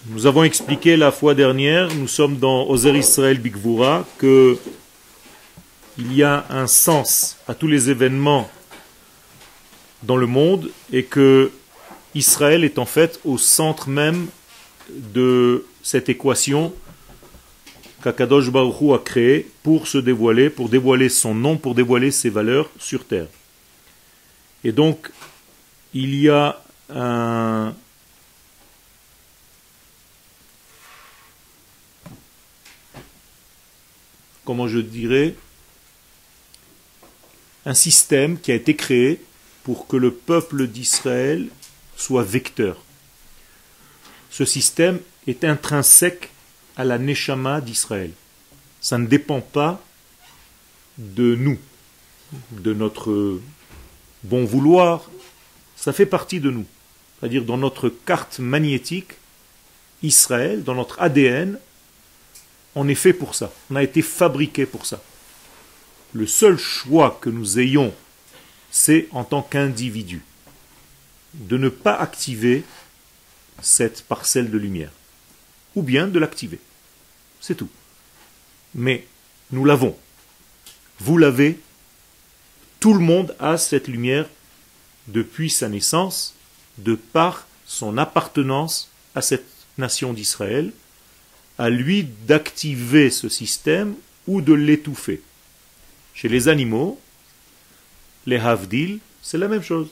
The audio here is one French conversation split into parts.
Nous avons expliqué la fois dernière, nous sommes dans Ozer Israël Bigvura, que il y a un sens à tous les événements dans le monde et que Israël est en fait au centre même de cette équation qu'Akadosh Baruch Hu a créée pour se dévoiler, pour dévoiler son nom, pour dévoiler ses valeurs sur terre. Et donc, il y a un comment je dirais, un système qui a été créé pour que le peuple d'Israël soit vecteur. Ce système est intrinsèque à la Neshama d'Israël. Ça ne dépend pas de nous, de notre bon vouloir, ça fait partie de nous. C'est-à-dire dans notre carte magnétique, Israël, dans notre ADN, on est fait pour ça. On a été fabriqué pour ça. Le seul choix que nous ayons, c'est en tant qu'individu, de ne pas activer cette parcelle de lumière, ou bien de l'activer. C'est tout. Mais nous l'avons. Vous l'avez. Tout le monde a cette lumière depuis sa naissance, de par son appartenance à cette nation d'Israël, à lui d'activer ce système ou de l'étouffer. Chez les animaux, les havdil, c'est la même chose.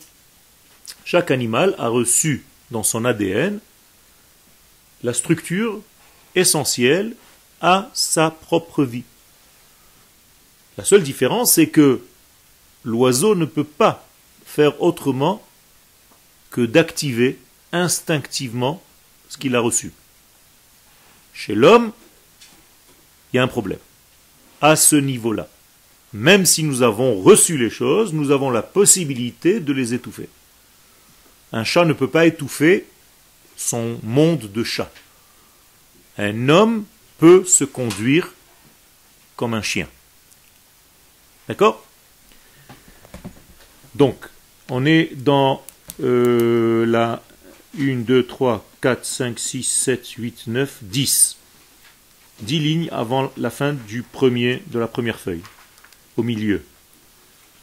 Chaque animal a reçu dans son ADN la structure essentielle à sa propre vie. La seule différence, c'est que l'oiseau ne peut pas faire autrement que d'activer instinctivement ce qu'il a reçu. Chez l'homme, il y a un problème. À ce niveau-là, même si nous avons reçu les choses, nous avons la possibilité de les étouffer. Un chat ne peut pas étouffer son monde de chat. Un homme peut se conduire comme un chien. D'accord? Donc, on est dans la 1, 2, 3, 4, 5, 6, 7, 8, 9, 10. 10 lignes avant la fin de la première feuille. Au milieu.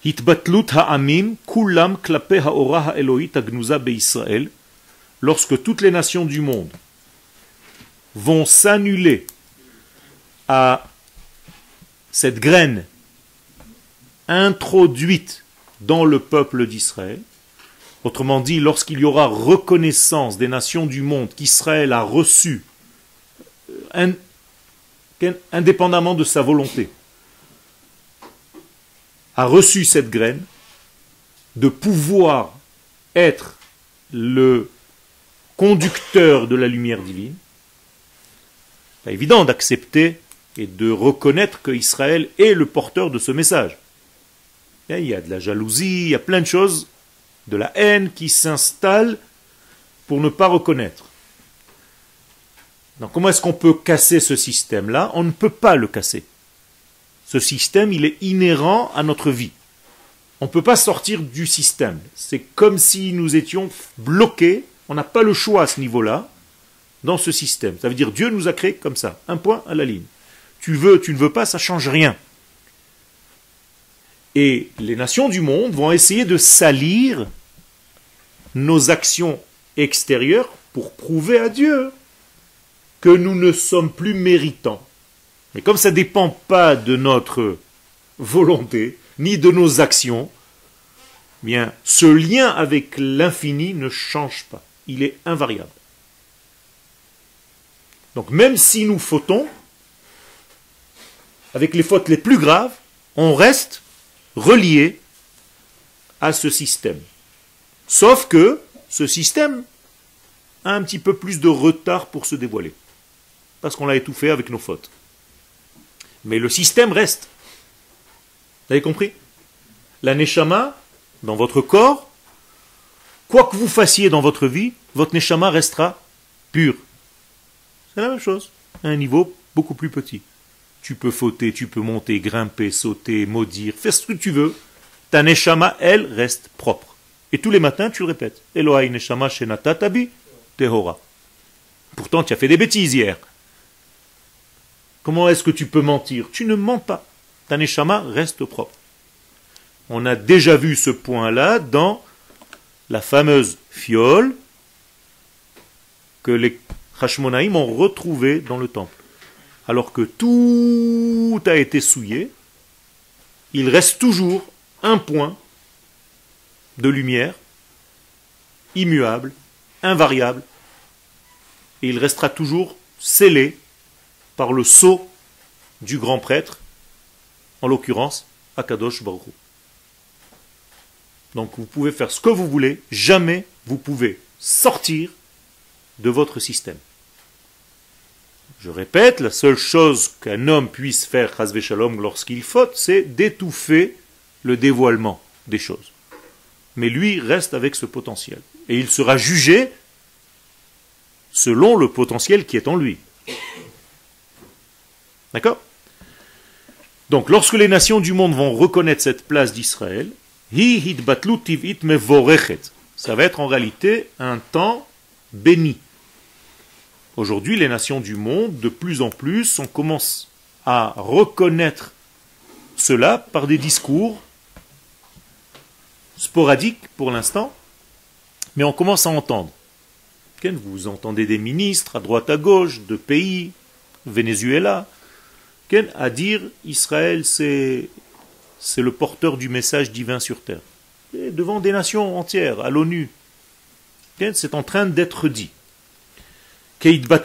Hitbatlut ha'amim kulam klape ha'ora ha'elohit agnuza be'Israël. Lorsque toutes les nations du monde vont s'annuler à cette graine introduite dans le peuple d'Israël, autrement dit, lorsqu'il y aura reconnaissance des nations du monde qu'Israël a reçu, indépendamment de sa volonté, a reçu cette graine, de pouvoir être le conducteur de la lumière divine, c'est évident d'accepter et de reconnaître qu'Israël est le porteur de ce message. Il y a de la jalousie, il y a plein de choses, de la haine qui s'installe pour ne pas reconnaître. Donc comment est-ce qu'on peut casser ce système-là? On ne peut pas le casser. Ce système, il est inhérent à notre vie. On ne peut pas sortir du système. C'est comme si nous étions bloqués, on n'a pas le choix à ce niveau-là, dans ce système. Ça veut dire Dieu nous a créés comme ça, un point à la ligne. Tu veux, tu ne veux pas, ça ne change rien. Et les nations du monde vont essayer de salir nos actions extérieures pour prouver à Dieu que nous ne sommes plus méritants. Et comme ça ne dépend pas de notre volonté, ni de nos actions, bien, ce lien avec l'infini ne change pas. Il est invariable. Donc même si nous fautons, avec les fautes les plus graves, on reste relié à ce système. Sauf que ce système a un petit peu plus de retard pour se dévoiler. Parce qu'on l'a étouffé avec nos fautes. Mais le système reste. Vous avez compris? La neshama, dans votre corps, quoi que vous fassiez dans votre vie, votre neshama restera pure. C'est la même chose, à un niveau beaucoup plus petit. Tu peux fauter, tu peux monter, grimper, sauter, maudire, faire ce que tu veux. Ta neshama, elle, reste propre. Et tous les matins, tu le répètes. Elohai neshama shenata tabi tehora. Pourtant, tu as fait des bêtises hier. Comment est-ce que tu peux mentir? Tu ne mens pas. Ta neshama reste propre. On a déjà vu ce point-là dans la fameuse fiole que les Hashmonaïm ont retrouvée dans le temple. Alors que tout a été souillé, il reste toujours un point de lumière, immuable, invariable, et il restera toujours scellé par le sceau du grand prêtre, en l'occurrence, Akadosh Baruch Hu. Donc vous pouvez faire ce que vous voulez, jamais vous pouvez sortir de votre système. Je répète, la seule chose qu'un homme puisse faire, chas shalom, lorsqu'il faute, c'est d'étouffer le dévoilement des choses. Mais lui reste avec ce potentiel. Et il sera jugé selon le potentiel qui est en lui. D'accord? Donc, lorsque les nations du monde vont reconnaître cette place d'Israël, ça va être en réalité un temps béni. Aujourd'hui, les nations du monde, de plus en plus, on commence à reconnaître cela par des discours sporadiques pour l'instant, mais on commence à entendre. Vous entendez des ministres à droite à gauche, de pays, Venezuela, à dire Israël c'est le porteur du message divin sur terre. Et devant des nations entières, à l'ONU, c'est en train d'être dit. À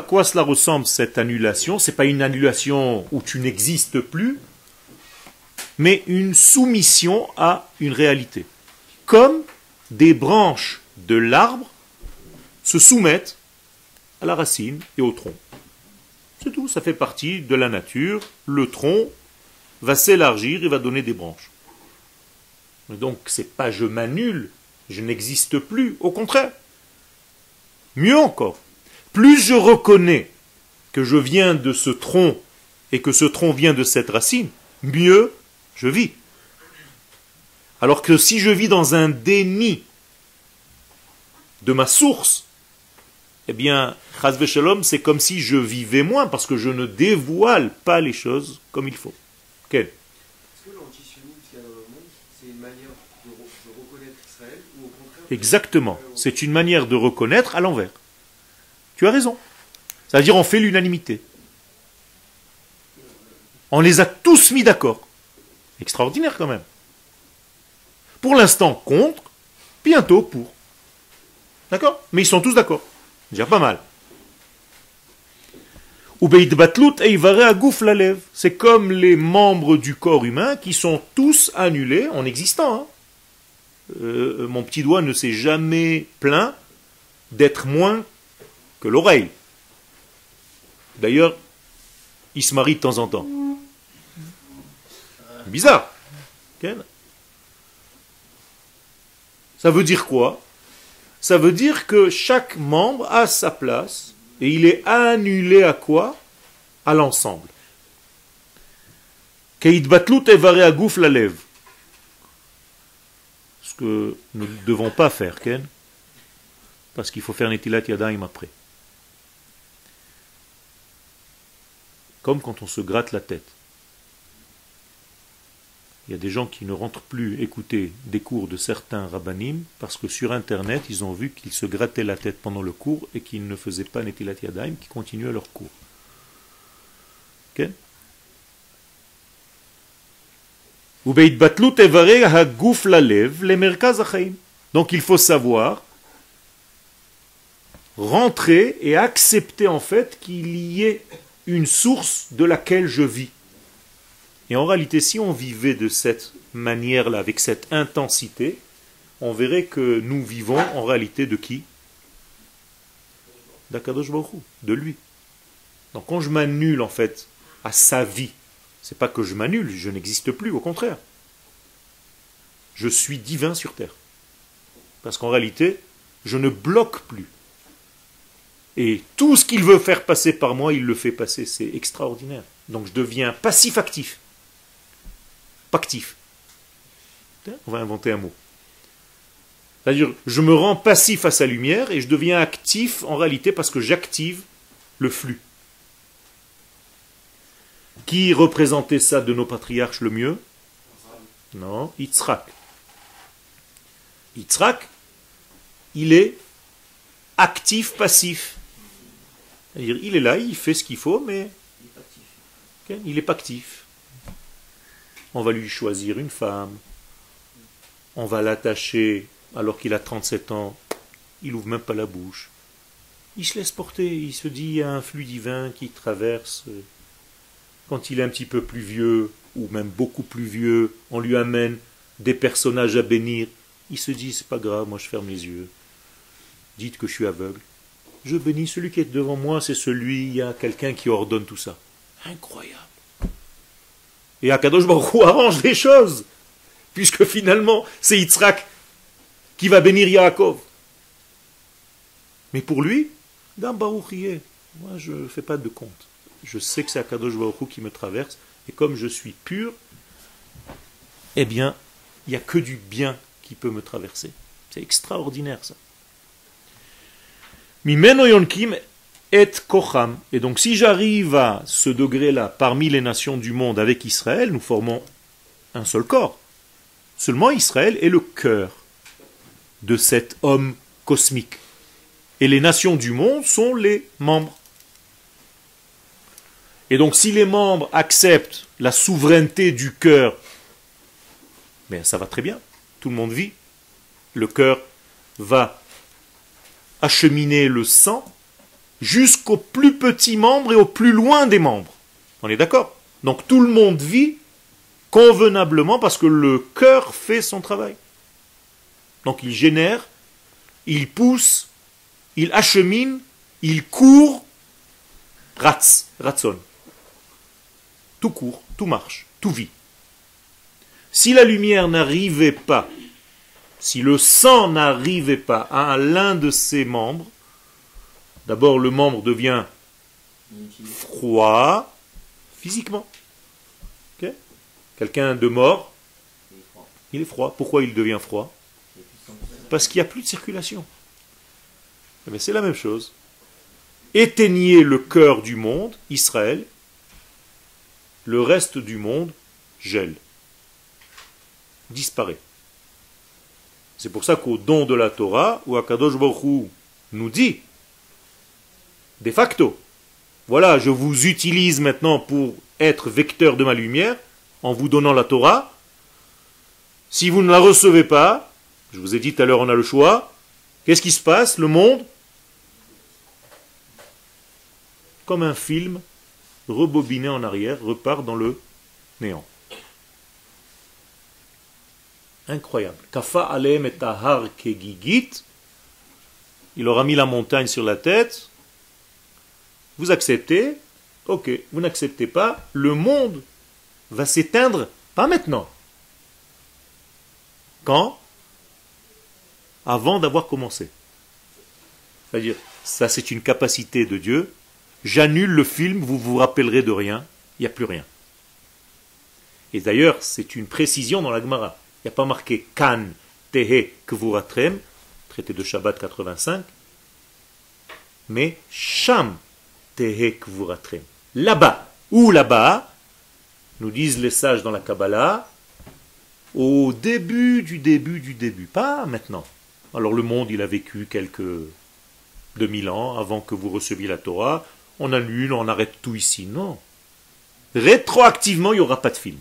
quoi cela ressemble cette annulation? Ce n'est pas une annulation où tu n'existes plus, mais une soumission à une réalité. Comme des branches de l'arbre se soumettent à la racine et au tronc. C'est tout, ça fait partie de la nature. Le tronc va s'élargir et va donner des branches. Donc, c'est pas je m'annule, je n'existe plus, au contraire. Mieux encore, plus je reconnais que je viens de ce tronc et que ce tronc vient de cette racine, mieux je vis. Alors que si je vis dans un déni de ma source, eh bien, chas v'shalom, c'est comme si je vivais moins parce que je ne dévoile pas les choses comme il faut. Quel? Est-ce que l'antisionisme qu'il y a dans le monde, c'est une manière de reconnaître Israël ou au contraire? Exactement. C'est une manière de reconnaître à l'envers. Tu as raison. C'est-à-dire on fait l'unanimité. On les a tous mis d'accord. Extraordinaire quand même. Pour l'instant contre, bientôt pour. D'accord? Mais ils sont tous d'accord. Déjà pas mal. C'est comme les membres du corps humain qui sont tous annulés en existant. Mon petit doigt ne s'est jamais plaint d'être moins que l'oreille. D'ailleurs, il se marie de temps en temps. Bizarre. Ça veut dire quoi? Ça veut dire que chaque membre a sa place et il est annulé à quoi? À l'ensemble. Ce que nous ne devons pas faire, Ken, parce qu'il faut faire Netilat Yadayim après. Comme quand on se gratte la tête. Il y a des gens qui ne rentrent plus écouter des cours de certains rabbanim parce que sur internet ils ont vu qu'ils se grattaient la tête pendant le cours et qu'ils ne faisaient pas Netilat Yadayim, qui continuaient leur cours. Ok? Donc il faut savoir rentrer et accepter en fait qu'il y ait une source de laquelle je vis. Et en réalité, si on vivait de cette manière-là, avec cette intensité, on verrait que nous vivons en réalité de qui? D'Akadosh Baruch Hu, de lui. Donc quand je m'annule en fait à sa vie, c'est pas que je m'annule, je n'existe plus, au contraire. Je suis divin sur terre. Parce qu'en réalité, je ne bloque plus. Et tout ce qu'il veut faire passer par moi, il le fait passer. C'est extraordinaire. Donc je deviens passif-actif. Pactif. On va inventer un mot. C'est-à-dire, je me rends passif à sa lumière et je deviens actif en réalité parce que j'active le flux. Qui représentait ça de nos patriarches le mieux? Non, Yitzhak. Yitzhak, il est actif-passif. C'est-à-dire, il est là, il fait ce qu'il faut, mais il n'est pas actif. On va lui choisir une femme, on va l'attacher alors qu'il a 37 ans, il n'ouvre même pas la bouche. Il se laisse porter, il se dit, il y a un flux divin qui traverse. Quand il est un petit peu plus vieux, ou même beaucoup plus vieux, on lui amène des personnages à bénir. Il se dit, c'est pas grave, moi je ferme les yeux. Dites que je suis aveugle. Je bénis celui qui est devant moi, c'est celui, il y a quelqu'un qui ordonne tout ça. Incroyable. Et Akadosh Baruch Hu arrange les choses, puisque finalement, c'est Yitzhak qui va bénir Yaakov. Mais pour lui, dans Baruch Yeh, moi je ne fais pas de compte. Je sais que c'est Akadosh Baruch Hu qui me traverse, et comme je suis pur, eh bien, il n'y a que du bien qui peut me traverser. C'est extraordinaire ça. Mimeno yonkim et kocham. Et donc si j'arrive à ce degré-là, parmi les nations du monde avec Israël, nous formons un seul corps. Seulement Israël est le cœur de cet homme cosmique. Et les nations du monde sont les membres. Et donc si les membres acceptent la souveraineté du cœur, ben ça va très bien, tout le monde vit. Le cœur va acheminer le sang jusqu'au plus petit membre et au plus loin des membres. On est d'accord? Donc tout le monde vit convenablement parce que le cœur fait son travail. Donc il génère, il pousse, il achemine, il court, ratson. Tout court, tout marche, tout vit. Si la lumière n'arrivait pas, si le sang n'arrivait pas à l'un de ses membres, d'abord le membre devient froid physiquement. Okay? Quelqu'un de mort, il est froid. Pourquoi il devient froid? Parce qu'il n'y a plus de circulation. Mais c'est la même chose. Éteignez le cœur du monde, Israël, le reste du monde gèle, disparaît. C'est pour ça qu'au don de la Torah, où Akadosh Baruch Hu nous dit, de facto, voilà, je vous utilise maintenant pour être vecteur de ma lumière, en vous donnant la Torah. Si vous ne la recevez pas, je vous ai dit tout à l'heure, on a le choix, qu'est-ce qui se passe? Le monde, comme un film, rebobiné en arrière, repart dans le néant. Incroyable. Kafa alem et tahar kegigit. Il aura mis la montagne sur la tête. Vous acceptez? Ok. Vous n'acceptez pas? Le monde va s'éteindre. Pas maintenant. Quand? Avant d'avoir commencé. C'est-à-dire, ça c'est une capacité de Dieu. J'annule le film, vous vous rappellerez de rien. Il n'y a plus rien. Et d'ailleurs, c'est une précision dans la Gemara. Il n'y a pas marqué Kan Tehe Kvuratrem, traité de Shabbat 85, mais Sham Tehe Kvuratrem. Là-bas, ou là-bas, nous disent les sages dans la Kabbalah, au début du début, pas maintenant. Alors le monde, il a vécu quelques 2000 ans avant que vous receviez la Torah, on annule, on arrête tout ici. Non. Rétroactivement, il n'y aura pas de film.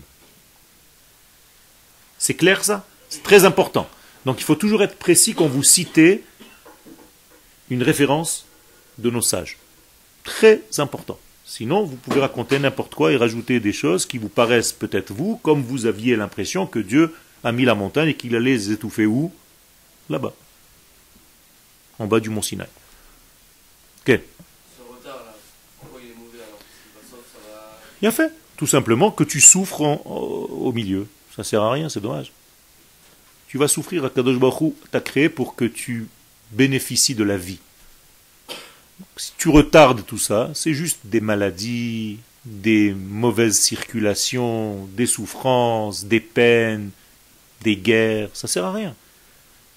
C'est clair ça? C'est très important. Donc il faut toujours être précis quand vous citez une référence de nos sages. Très important. Sinon, vous pouvez raconter n'importe quoi et rajouter des choses qui vous paraissent peut-être vous, comme vous aviez l'impression que Dieu a mis la montagne et qu'il allait les étouffer où? Là-bas. En bas du mont Sinaï. Ok. Bien fait. Tout simplement que tu souffres au milieu. Ça ne sert à rien, c'est dommage. Tu vas souffrir, Akadosh Baruch Hu t'a créé pour que tu bénéficies de la vie. Donc, si tu retardes tout ça, c'est juste des maladies, des mauvaises circulations, des souffrances, des peines, des guerres. Ça ne sert à rien.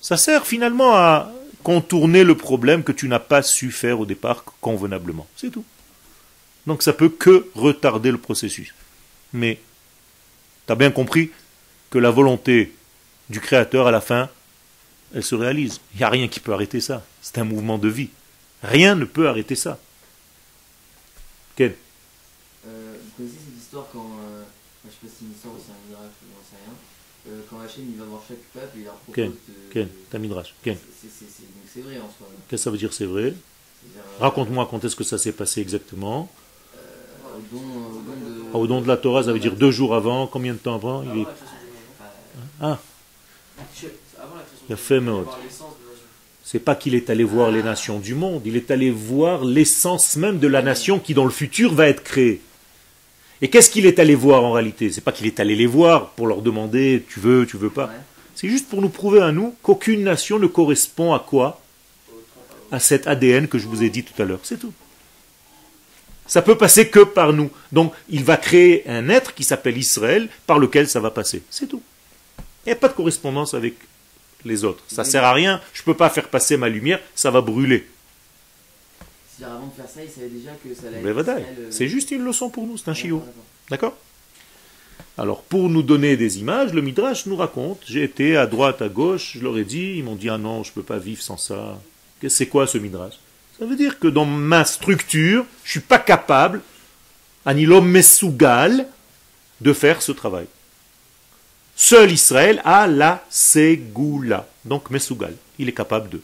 Ça sert finalement à contourner le problème que tu n'as pas su faire au départ convenablement. C'est tout. Donc ça peut que retarder le processus. Mais tu as bien compris que la volonté du Créateur à la fin, elle se réalise. Il n'y a rien qui peut arrêter ça. C'est un mouvement de vie. Rien ne peut arrêter ça. Ken? Vous connaissez cette histoire quand, je ne sais pas si c'est une histoire ou c'est un miracle, je n'en sais rien, quand Hachem il va voir chaque peuple et il leur propose Ken, t'as midrash. Ken. Donc c'est vrai en soi. Qu'est-ce que ça veut dire c'est vrai? Raconte-moi quand est-ce que ça s'est passé exactement. Au don de la Torah, ça veut dire 2 jours avant, combien de temps avant? Ah, il a fait Meod. C'est pas qu'il est allé voir les nations du monde, il est allé voir l'essence même de la nation qui dans le futur va être créée. Et qu'est-ce qu'il est allé voir en réalité? C'est pas qu'il est allé les voir pour leur demander tu veux pas. C'est juste pour nous prouver à nous qu'aucune nation ne correspond à quoi? À cet ADN que je vous ai dit tout à l'heure. C'est tout. Ça peut passer que par nous. Donc il va créer un être qui s'appelle Israël par lequel ça va passer. C'est tout. Il n'y a pas de correspondance avec les autres. Ça ne sert à rien. Je ne peux pas faire passer ma lumière, ça va brûler. Avant de faire ça, il savait déjà que ça allait être C'est juste une leçon pour nous, c'est un chiot. D'accord? Alors, pour nous donner des images, le Midrash nous raconte, j'ai été à droite, à gauche, je leur ai dit, ils m'ont dit, ah non, je ne peux pas vivre sans ça. C'est quoi ce Midrash? Ça veut dire que dans ma structure, je ne suis pas capable, anilom mesougal, de faire ce travail. Seul Israël a la Ségoula. Donc Mesougal. Il est capable de.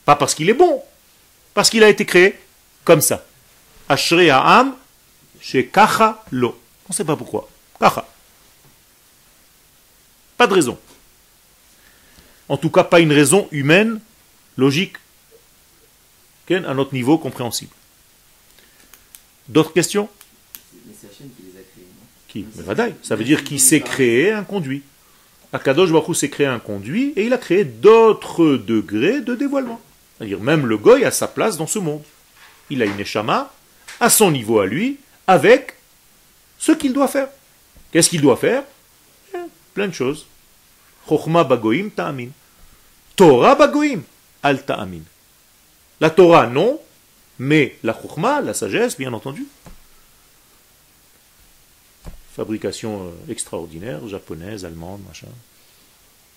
Pas parce qu'il est bon, parce qu'il a été créé comme ça. Ashrei ha'am chez Kacha lo. On ne sait pas pourquoi. Kacha. Pas de raison. En tout cas, pas une raison humaine, logique, à notre niveau compréhensible. D'autres questions? Mais c'est Hachem qui les a créés, non? Qui? Mais vadaï. Ça veut dire qu'il s'est créé un conduit. Akadosh Baruch Hu s'est créé un conduit et il a créé d'autres degrés de dévoilement. C'est-à-dire même le goy a sa place dans ce monde. Il a une neshama à son niveau à lui, avec ce qu'il doit faire. Qu'est-ce qu'il doit faire? Plein de choses. Chochma bagoim ta'amin. Torah bagoim al ta'amin. La Torah, non, mais la chokhma, la sagesse, bien entendu. Fabrication extraordinaire, japonaise, allemande, machin.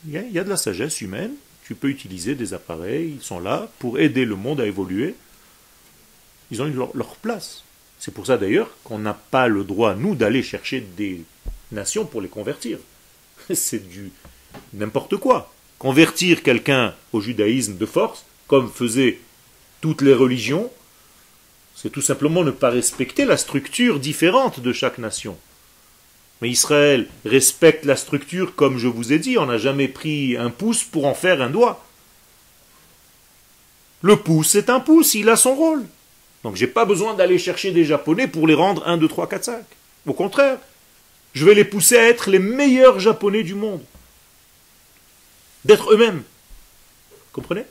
Il y a de la sagesse humaine. Tu peux utiliser des appareils, ils sont là pour aider le monde à évoluer. Ils ont eu leur place. C'est pour ça d'ailleurs qu'on n'a pas le droit, nous, d'aller chercher des nations pour les convertir. C'est du n'importe quoi. Convertir quelqu'un au judaïsme de force, comme faisaient toutes les religions, c'est tout simplement ne pas respecter la structure différente de chaque nation. Mais Israël respecte la structure comme je vous ai dit, on n'a jamais pris un pouce pour en faire un doigt. Le pouce, c'est un pouce, il a son rôle. Donc j'ai pas besoin d'aller chercher des Japonais pour les rendre 1, 2, 3, 4, 5. Au contraire, je vais les pousser à être les meilleurs Japonais du monde. D'être eux-mêmes. Comprenez?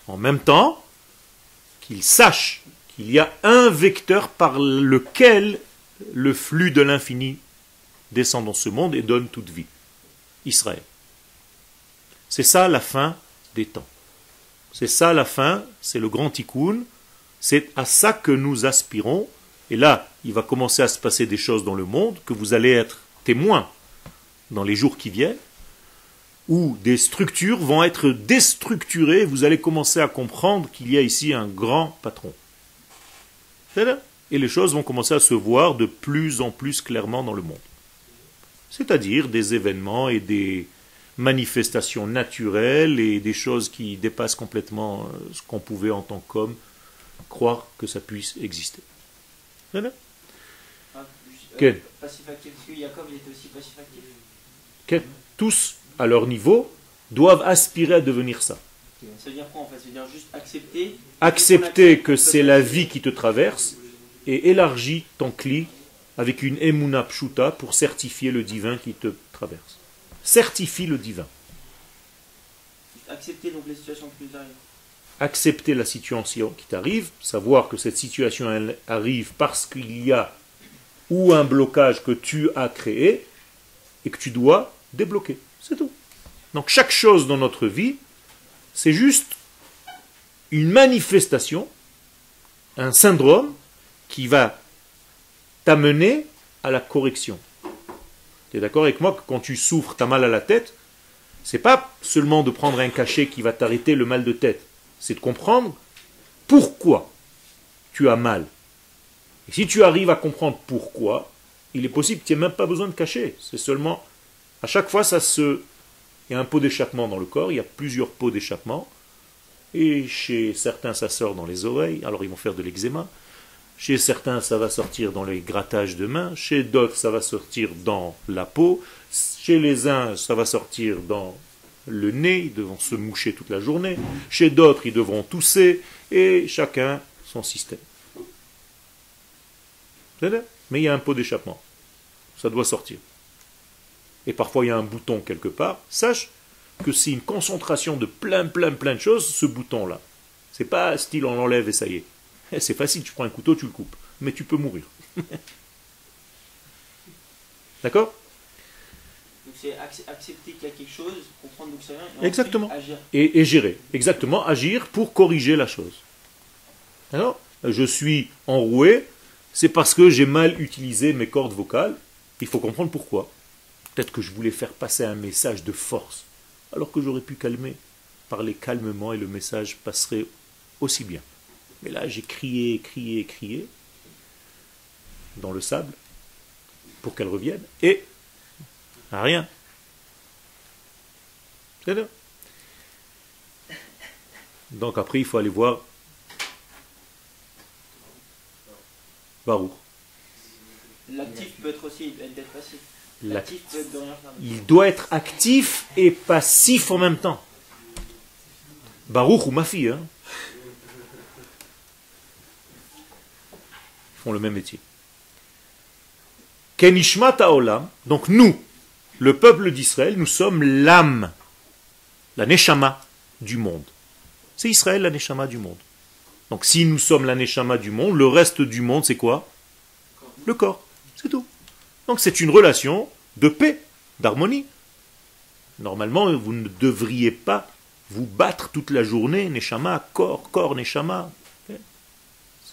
En même temps, qu'ils sachent qu'il y a un vecteur par lequel le flux de l'infini descend dans ce monde et donne toute vie. Israël. C'est ça la fin des temps. C'est ça la fin, c'est le grand tikkun, c'est à ça que nous aspirons. Et là, il va commencer à se passer des choses dans le monde que vous allez être témoins dans les jours qui viennent, où des structures vont être déstructurées, vous allez commencer à comprendre qu'il y a ici un grand patron. C'est là. Et les choses vont commencer à se voir de plus en plus clairement dans le monde. C'est-à-dire des événements et des manifestations naturelles et des choses qui dépassent complètement ce qu'on pouvait en tant qu'homme croire que ça puisse exister. C'est là. Passif-actif, parce que Jacob il était aussi passif-actif. Tous, à leur niveau, doivent aspirer à devenir ça. Ça veut dire quoi en fait? Ça veut dire juste accepter. Accepter que c'est la vie qui te traverse et élargis ton cli avec une emuna pshuta pour certifier le divin qui te traverse. Certifie le divin. Accepter donc les situations qui nous arrivent. Accepter la situation qui t'arrive, savoir que cette situation elle arrive parce qu'il y a ou un blocage que tu as créé et que tu dois débloquer. C'est tout. Donc chaque chose dans notre vie, c'est juste une manifestation, un syndrome qui va t'amener à la correction. Tu es d'accord avec moi que quand tu souffres, tu as mal à la tête, c'est pas seulement de prendre un cachet qui va t'arrêter le mal de tête, c'est de comprendre pourquoi tu as mal. Et si tu arrives à comprendre pourquoi, il est possible que tu n'aies même pas besoin de cachet. C'est seulement, à chaque fois, il y a un pot d'échappement dans le corps, il y a plusieurs pots d'échappement. Et chez certains, ça sort dans les oreilles, alors ils vont faire de l'eczéma. Chez certains, ça va sortir dans les grattages de mains. Chez d'autres, ça va sortir dans la peau. Chez les uns, ça va sortir dans le nez, ils devront se moucher toute la journée. Chez d'autres, ils devront tousser. Et chacun son système. Mais il y a un pot d'échappement. Ça doit sortir. Et parfois, il y a un bouton quelque part. Sache que c'est une concentration de plein de choses, ce bouton-là. C'est pas style on l'enlève et ça y est. C'est facile, tu prends un couteau, tu le coupes. Mais tu peux mourir. D'accord? Donc c'est accepter qu'il y a quelque chose, comprendre d'où ça vient, et exactement. Agir. Et gérer. Exactement, agir pour corriger la chose. Alors, je suis enroué, c'est parce que j'ai mal utilisé mes cordes vocales. Il faut comprendre pourquoi. Peut-être que je voulais faire passer un message de force, alors que j'aurais pu calmer, parler calmement et le message passerait aussi bien. Mais là, j'ai crié dans le sable pour qu'elle revienne et rien. C'est là. Donc après, il faut aller voir Baruch. L'actif peut être aussi d'être passif. L'actif peut être de rien faire. Il doit être actif et passif en même temps. Baruch ou ma fille, hein, font le même métier. Kenishmat haolam, donc nous, le peuple d'Israël, nous sommes l'âme, la neshama du monde. C'est Israël la neshama du monde. Donc si nous sommes la neshama du monde, le reste du monde c'est quoi? Le corps, c'est tout. Donc c'est une relation de paix, d'harmonie. Normalement, vous ne devriez pas vous battre toute la journée, neshama, corps, neshama.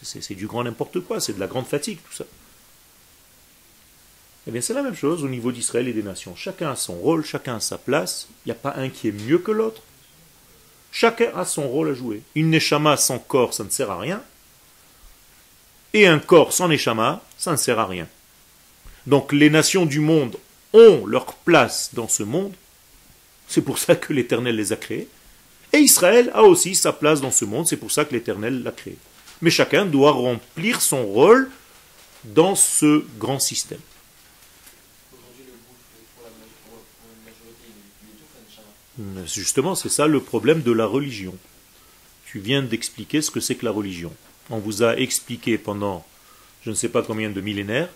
C'est du grand n'importe quoi, c'est de la grande fatigue tout ça. Eh bien c'est la même chose au niveau d'Israël et des nations. Chacun a son rôle, chacun a sa place. Il n'y a pas un qui est mieux que l'autre. Chacun a son rôle à jouer. Une neshama sans corps, ça ne sert à rien. Et un corps sans neshama, ça ne sert à rien. Donc les nations du monde ont leur place dans ce monde. C'est pour ça que l'Éternel les a créés. Et Israël a aussi sa place dans ce monde. C'est pour ça que l'Éternel l'a créé. Mais chacun doit remplir son rôle dans ce grand système. Aujourd'hui, le gouffre, pour une majorité, il étouffe la neshama. Justement, c'est ça le problème de la religion. Tu viens d'expliquer ce que c'est que la religion. On vous a expliqué pendant je ne sais pas combien de millénaires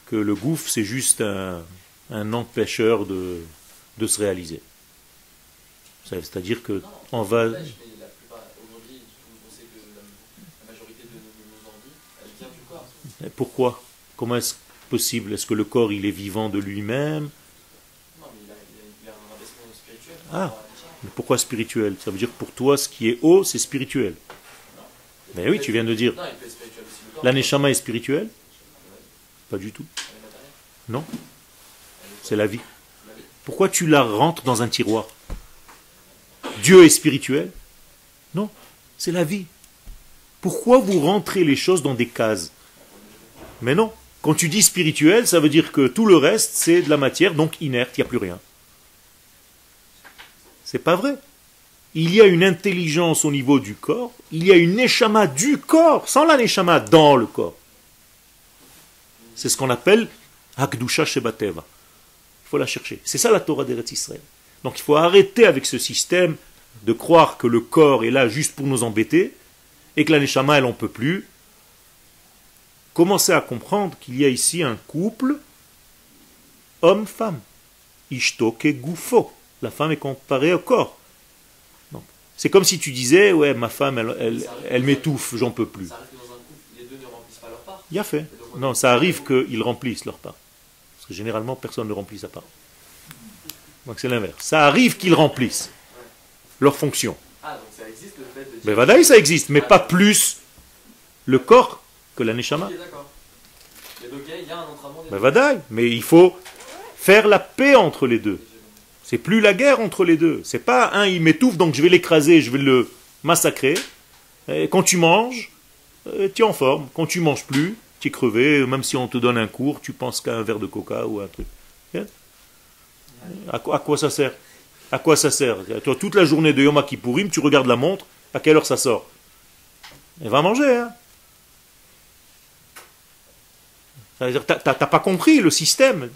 que le gouffre, c'est juste un empêcheur de se réaliser. C'est-à-dire que on va... Mais la plupart, aujourd'hui, on sait que la majorité de nos envies, elle vient du corps. Pourquoi? Comment est-ce possible? Est-ce que le corps, il est vivant de lui-même? Non, mais il a un investissement spirituel. Ah, mais pourquoi spirituel? Ça veut dire que pour toi, ce qui est haut, c'est spirituel. Mais oui, tu viens de dire. Non, il peut être spirituel aussi. Le corps, La neshama est spirituelle? Pas du tout. elle est matérielle. Non, c'est la vie. Pourquoi tu la rentres dans un tiroir? Dieu est spirituel? Non, c'est la vie. Pourquoi vous rentrez les choses dans des cases? Mais non, quand tu dis spirituel, ça veut dire que tout le reste, c'est de la matière, donc inerte, il n'y a plus rien. C'est pas vrai. Il y a une intelligence au niveau du corps, il y a une neshama du corps, sans la neshama dans le corps. C'est ce qu'on appelle Hakdusha Shebateva. Il faut la chercher. C'est ça la Torah d'Eretz Israël. Donc il faut arrêter avec ce système de croire que le corps est là juste pour nous embêter et que la neshama, elle n'en peut plus. Commencez à comprendre qu'il y a ici un couple homme-femme. Ishto ke gufo. La femme est comparée au corps. Donc, c'est comme si tu disais, ouais, ma femme, elle m'étouffe, j'en peux plus. ça arrive que dans un couple, les deux ne remplissent pas leur part. Il a fait. Non, ça arrive qu'ils remplissent leur part. Parce que généralement, personne ne remplit sa part. Donc c'est l'inverse. Ça arrive qu'ils remplissent leur fonction. Ah, donc ça existe le fait de dire. Mais vadaï, ça existe, mais pas plus le corps que la neshama. Ok, d'accord. Et donc il y a un entraînement des Ben vadaï, mais il faut faire la paix entre les deux. C'est plus la guerre entre les deux. C'est pas un il m'étouffe donc je vais l'écraser, je vais le massacrer. Et quand tu manges, tu es en forme. Quand tu manges plus, tu es crevé. Même si on te donne un cours, tu penses qu'à un verre de coca ou un truc. À quoi ça sert? À quoi ça sert? Toi, toute la journée de Yom Kippourim, tu regardes la montre, à quelle heure ça sort? Elle va manger, hein. Ça veut dire, t'as pas compris le système.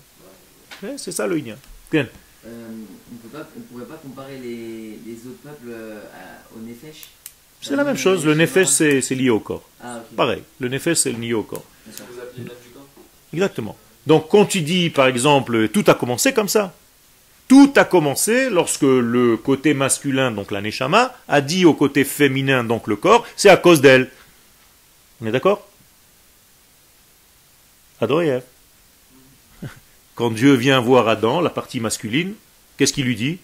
C'est ça le lien. Bien. On ne pourrait pas comparer les autres peuples au Nefesh. C'est la même chose. Le Nefesh, c'est lié au corps. Ah, ok. Pareil. Le Nefesh, c'est lié au corps. Vous appelez l'âme du corps. Exactement. Donc, quand tu dis, par exemple, tout a commencé comme ça. Tout a commencé lorsque le côté masculin, donc la Neshama, a dit au côté féminin, donc le corps, c'est à cause d'elle. On est d'accord? Adoriev. Quand Dieu vient voir Adam, la partie masculine, qu'est-ce qu'il lui dit?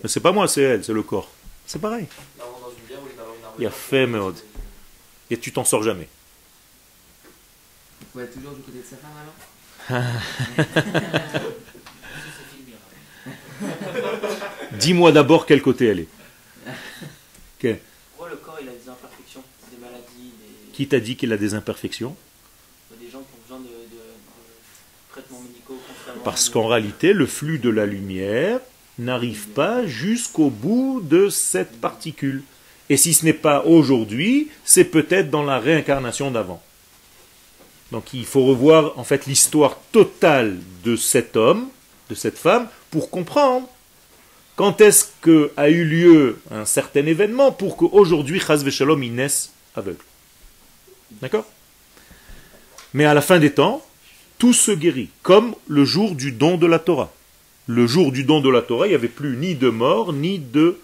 C'est pas moi, c'est elle, c'est le corps. C'est pareil. Là, on rentre dans une guerre où il va y avoir une armée. Il y a fait mode. Et tu t'en sors jamais. Il faut être toujours du côté de sa femme alors. Dis-moi d'abord quel côté elle est. Ok. Pourquoi le corps il a des imperfections, des maladies, Qui t'a dit qu'il a des imperfections? des gens qui ont besoin de traitements médicaux constamment? Parce qu'en réalité, le flux de la lumière n'arrive pas jusqu'au bout de cette particule. Et si ce n'est pas aujourd'hui, c'est peut-être dans la réincarnation d'avant. Donc il faut revoir en fait l'histoire totale de cet homme, de cette femme, pour comprendre quand est-ce qu'a eu lieu un certain événement pour qu'aujourd'hui, Chaz Veshalom, il naisse aveugle. D'accord? Mais à la fin des temps, tout se guérit, comme le jour du don de la Torah. Le jour du don de la Torah, il n'y avait plus ni de mort, ni de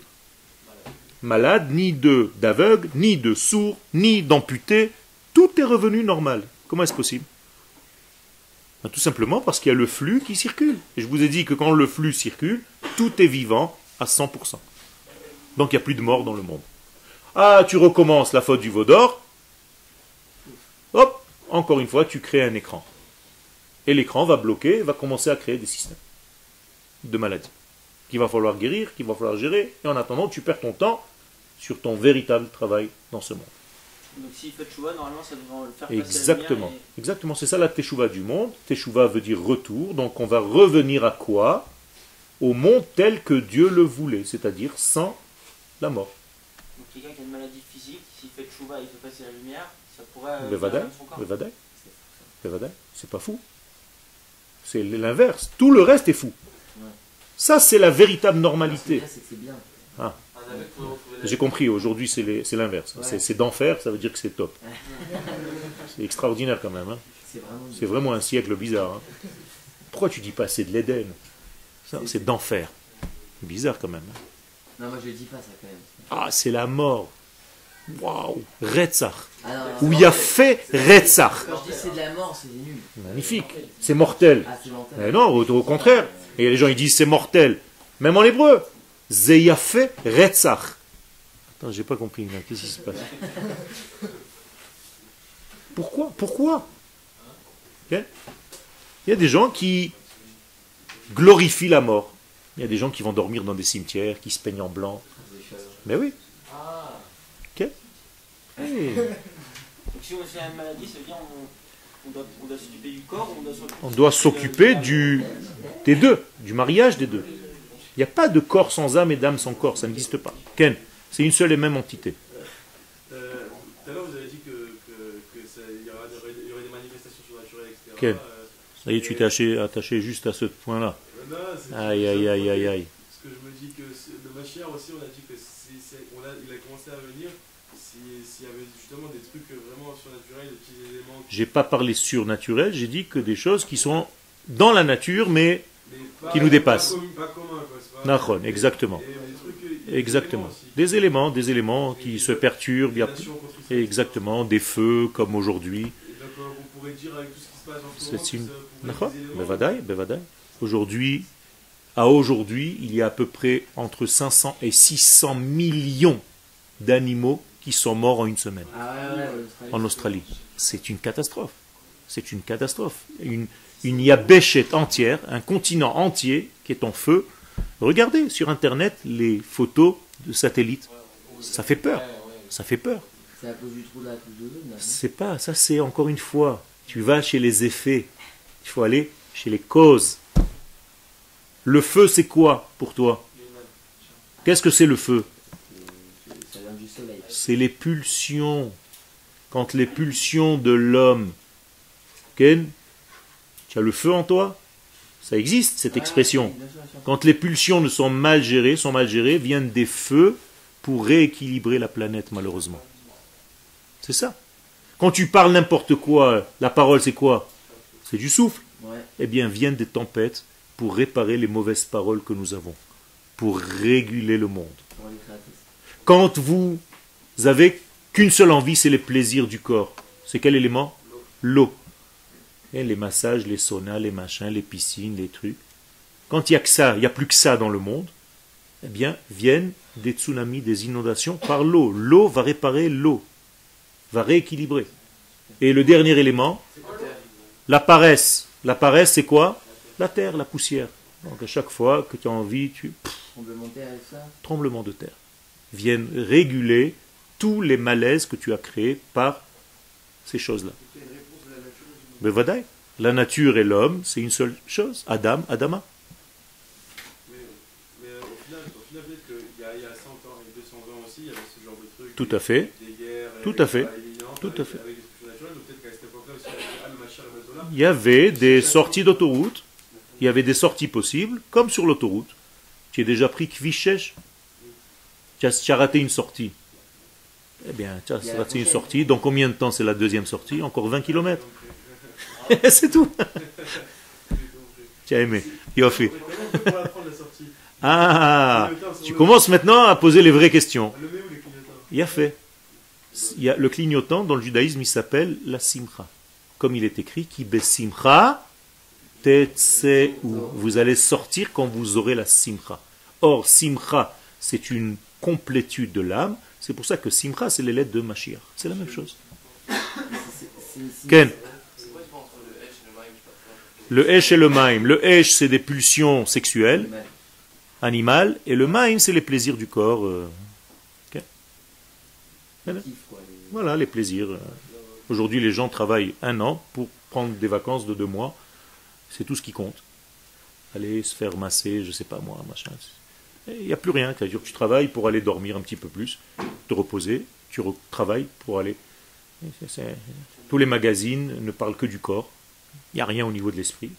malade, ni d'aveugle, ni de sourd, ni d'amputé. Tout est revenu normal. Comment est-ce possible? Ben, tout simplement parce qu'il y a le flux qui circule. Et je vous ai dit que quand le flux circule, tout est vivant à 100%. Donc il n'y a plus de mort dans le monde. Ah, tu recommences la faute du veau d'or. Hop, encore une fois, tu crées un écran. Et l'écran va bloquer, va commencer à créer des systèmes de maladies qu'il va falloir guérir, qu'il va falloir gérer. Et en attendant, tu perds ton temps sur ton véritable travail dans ce monde. Donc s'il fait tchouva, normalement ça devrait le faire passer Exactement. la lumière Exactement, c'est ça la teshuva du monde. Teshuva veut dire retour. Donc on va revenir à quoi? Au monde tel que Dieu le voulait, c'est-à-dire sans la mort. Donc quelqu'un qui a une maladie physique, s'il fait tchouva, il fait passer la lumière, ça pourrait Le faire vadaï, même son corps. le vadaï, le vadaï, c'est pas fou. C'est l'inverse. Tout le reste est fou. Ça, c'est la véritable normalité. C'est que c'est bien. Ah. Un aveugle pour retrouver la J'ai compris, aujourd'hui c'est l'inverse. Ouais. C'est d'enfer, ça veut dire que c'est top. C'est extraordinaire quand même. Hein. C'est vraiment un siècle bizarre. Hein. Pourquoi tu dis pas c'est de l'Éden? Ça, c'est d'enfer. Bizarre quand même. Hein. Non, moi je dis pas ça quand même. Ah, c'est la mort. Waouh, Retzach. Ah, non, Où il y a fait Retzach. quand je dis c'est de la mort, c'est nul. Magnifique. C'est mortel. Ah, c'est mental. Mais non, au contraire. Et les gens ils disent c'est mortel. Même en hébreu. Zeyafe Retzach. Attends, j'ai pas compris. Là. Qu'est-ce qui se passe? Pourquoi Ok. Il y a des gens qui glorifient la mort. Il y a des gens qui vont dormir dans des cimetières, qui se peignent en blanc. Mais oui. Ok. Hey. Donc si on a une maladie, ça veut dire on doit s'occuper du corps ou On doit s'occuper des deux, du mariage des deux. Il n'y a pas de corps sans âme et d'âme sans corps, ça n'existe pas. Ken, c'est une seule et même entité. Tout à l'heure, vous avez dit qu'il y aurait des manifestations surnaturelles, etc. Ken, ça y est, tu t'es attaché juste à ce point-là. Non, c'est Aïe, aïe, aïe, aïe, aïe. parce que je me dis que le Mashiach aussi, on a dit que il a commencé à venir s'il y avait justement des trucs vraiment surnaturels, des petits éléments. J'ai pas parlé surnaturel, j'ai dit que des choses qui sont dans la nature, mais qui nous dépassent. Pas commun, quoi. C'est pas- Nachon, exactement. Et des trucs, Exactement. des éléments aussi. Des éléments qui se perturbent. il y a- Nations contre Israël. Exactement, des feux comme aujourd'hui. Et donc, on pourrait dire avec tout ce qui se passe en ce C'est moment, une... que ça pourrait être Nachon, des éléments. Bevadaï, Bevadaï. Aujourd'hui, À aujourd'hui, il y a à peu près entre 500 et 600 millions d'animaux qui sont morts en une semaine en Australie. C'est une catastrophe. C'est une catastrophe. Une yabéchet entière, un continent entier qui est en feu. Regardez sur Internet les photos de satellites. Ça fait peur. Ça fait peur. C'est à cause du trou de la couche d'ozone, là, non? C'est pas, ça c'est encore une fois. Tu vas chez les effets. Il faut aller chez les causes. Le feu, c'est quoi pour toi? Qu'est-ce que c'est le feu? Ça vient du soleil. C'est les pulsions. Quand les pulsions de l'homme, Ken, tu as le feu en toi? Ça existe, cette expression. Bien sûr, bien sûr. Quand les pulsions ne sont mal gérées, viennent des feux pour rééquilibrer la planète, malheureusement. C'est ça. Quand tu parles n'importe quoi, la parole c'est quoi? C'est du souffle. Ouais. Eh bien, viennent des tempêtes pour réparer les mauvaises paroles que nous avons, pour réguler le monde. Pour les créatrices. Quand vous avez qu'une seule envie, c'est les plaisirs du corps. C'est quel élément? L'eau. Et les massages, les saunas, les machins, les piscines, les trucs. Quand il n'y a que ça, il n'y a plus que ça dans le monde, eh bien, viennent des tsunamis, des inondations par l'eau. L'eau va réparer l'eau, va rééquilibrer. Et le dernier élément, la paresse. La paresse, c'est quoi? La terre, la poussière. Donc à chaque fois que tu as envie, Tremblement de terre et ça. tremblement de terre. Viennent réguler tous les malaises que tu as créés par ces choses-là. C'est une réponse de la nature. Mais vadaï, la nature et l'homme, c'est une seule chose. Adam, Adama. Mais au final peut-être qu'il y a 100 ans et 200 ans aussi, il y avait ce genre de trucs. Tout à fait. Des guerres. Tout à fait. évidentes, Tout à fait. Avec des destructions naturelles, donc peut-être qu'à cette époque-là aussi, avec Al-Machar et Mazola. Il y avait des sorties d'autoroute. Il y avait des sorties possibles, comme sur l'autoroute. Tu es déjà pris Kvichesh. Tu as raté une sortie. Eh bien, tu as Il y a la raté une prochaine. sortie. Dans combien de temps c'est la deuxième sortie? Encore 20 km. C'est tout. Tu as aimé. Il a fait. Comment on peut pas apprendre la sortie? Ah, Clignotants, tu sur commences maintenant à poser les vraies questions. le met où les clignotants? Il a fait. Il y a le clignotant dans le judaïsme, il s'appelle la simcha. Comme il est écrit, qui besimcha tetseu. Vous allez sortir quand vous aurez la simcha. Or, simcha, c'est une complétude de l'âme. C'est pour ça que simcha, c'est les lettres de Mashiach. C'est la même chose. Ken. Le esh et le maïm. Le esh, c'est des pulsions sexuelles, animales, et le maïm, c'est les plaisirs du corps. Voilà, les plaisirs. Aujourd'hui, les gens travaillent 1 an pour prendre des vacances de 2 mois. C'est tout ce qui compte. Aller se faire masser, je sais pas moi, machin. Il n'y a plus rien. C'est-à-dire que tu travailles pour aller dormir un petit peu plus, te reposer. Tu travailles pour aller. Tous les magazines ne parlent que du corps. Il n'y a rien au niveau de l'esprit.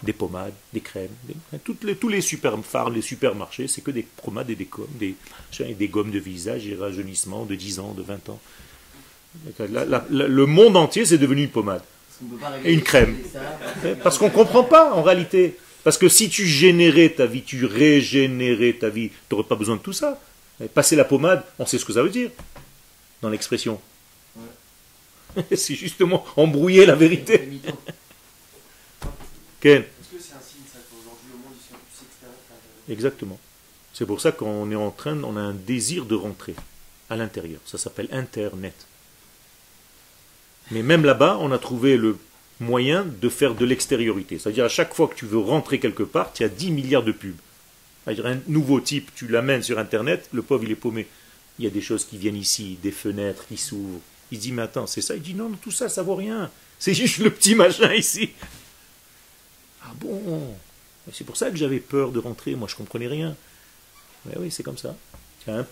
Des pommades, des crèmes, tous les les supermarchés, c'est que des pommades et des gommes de visage et rajeunissement de 10 ans, de 20 ans. Le monde entier, c'est devenu une pommade. Et une crème. Parce qu'on ne comprend pas, en réalité. Parce que si tu générais ta vie, tu régénérais ta vie, tu n'aurais pas besoin de tout ça. Passer la pommade, on sait ce que ça veut dire, dans l'expression. C'est justement embrouiller la vérité. Ken. Est-ce que c'est un signe ça qu'aujourd'hui le monde il se fait plus extérieur qu'à l'intérieur? Exactement. C'est pour ça qu'on est on a un désir de rentrer à l'intérieur. Ça s'appelle Internet. Mais même là-bas, on a trouvé le moyen de faire de l'extériorité. C'est-à-dire à chaque fois que tu veux rentrer quelque part, tu as 10 milliards de pubs. C'est-à-dire un nouveau type, tu l'amènes sur Internet, le pauvre il est paumé. Il y a des choses qui viennent ici, des fenêtres qui s'ouvrent. Il dit, mais attends, c'est ça? Il dit, non, tout ça, ça vaut rien. C'est juste le petit machin ici. Ah bon? C'est pour ça que j'avais peur de rentrer, moi je comprenais rien. Mais oui, c'est comme ça. Tu as une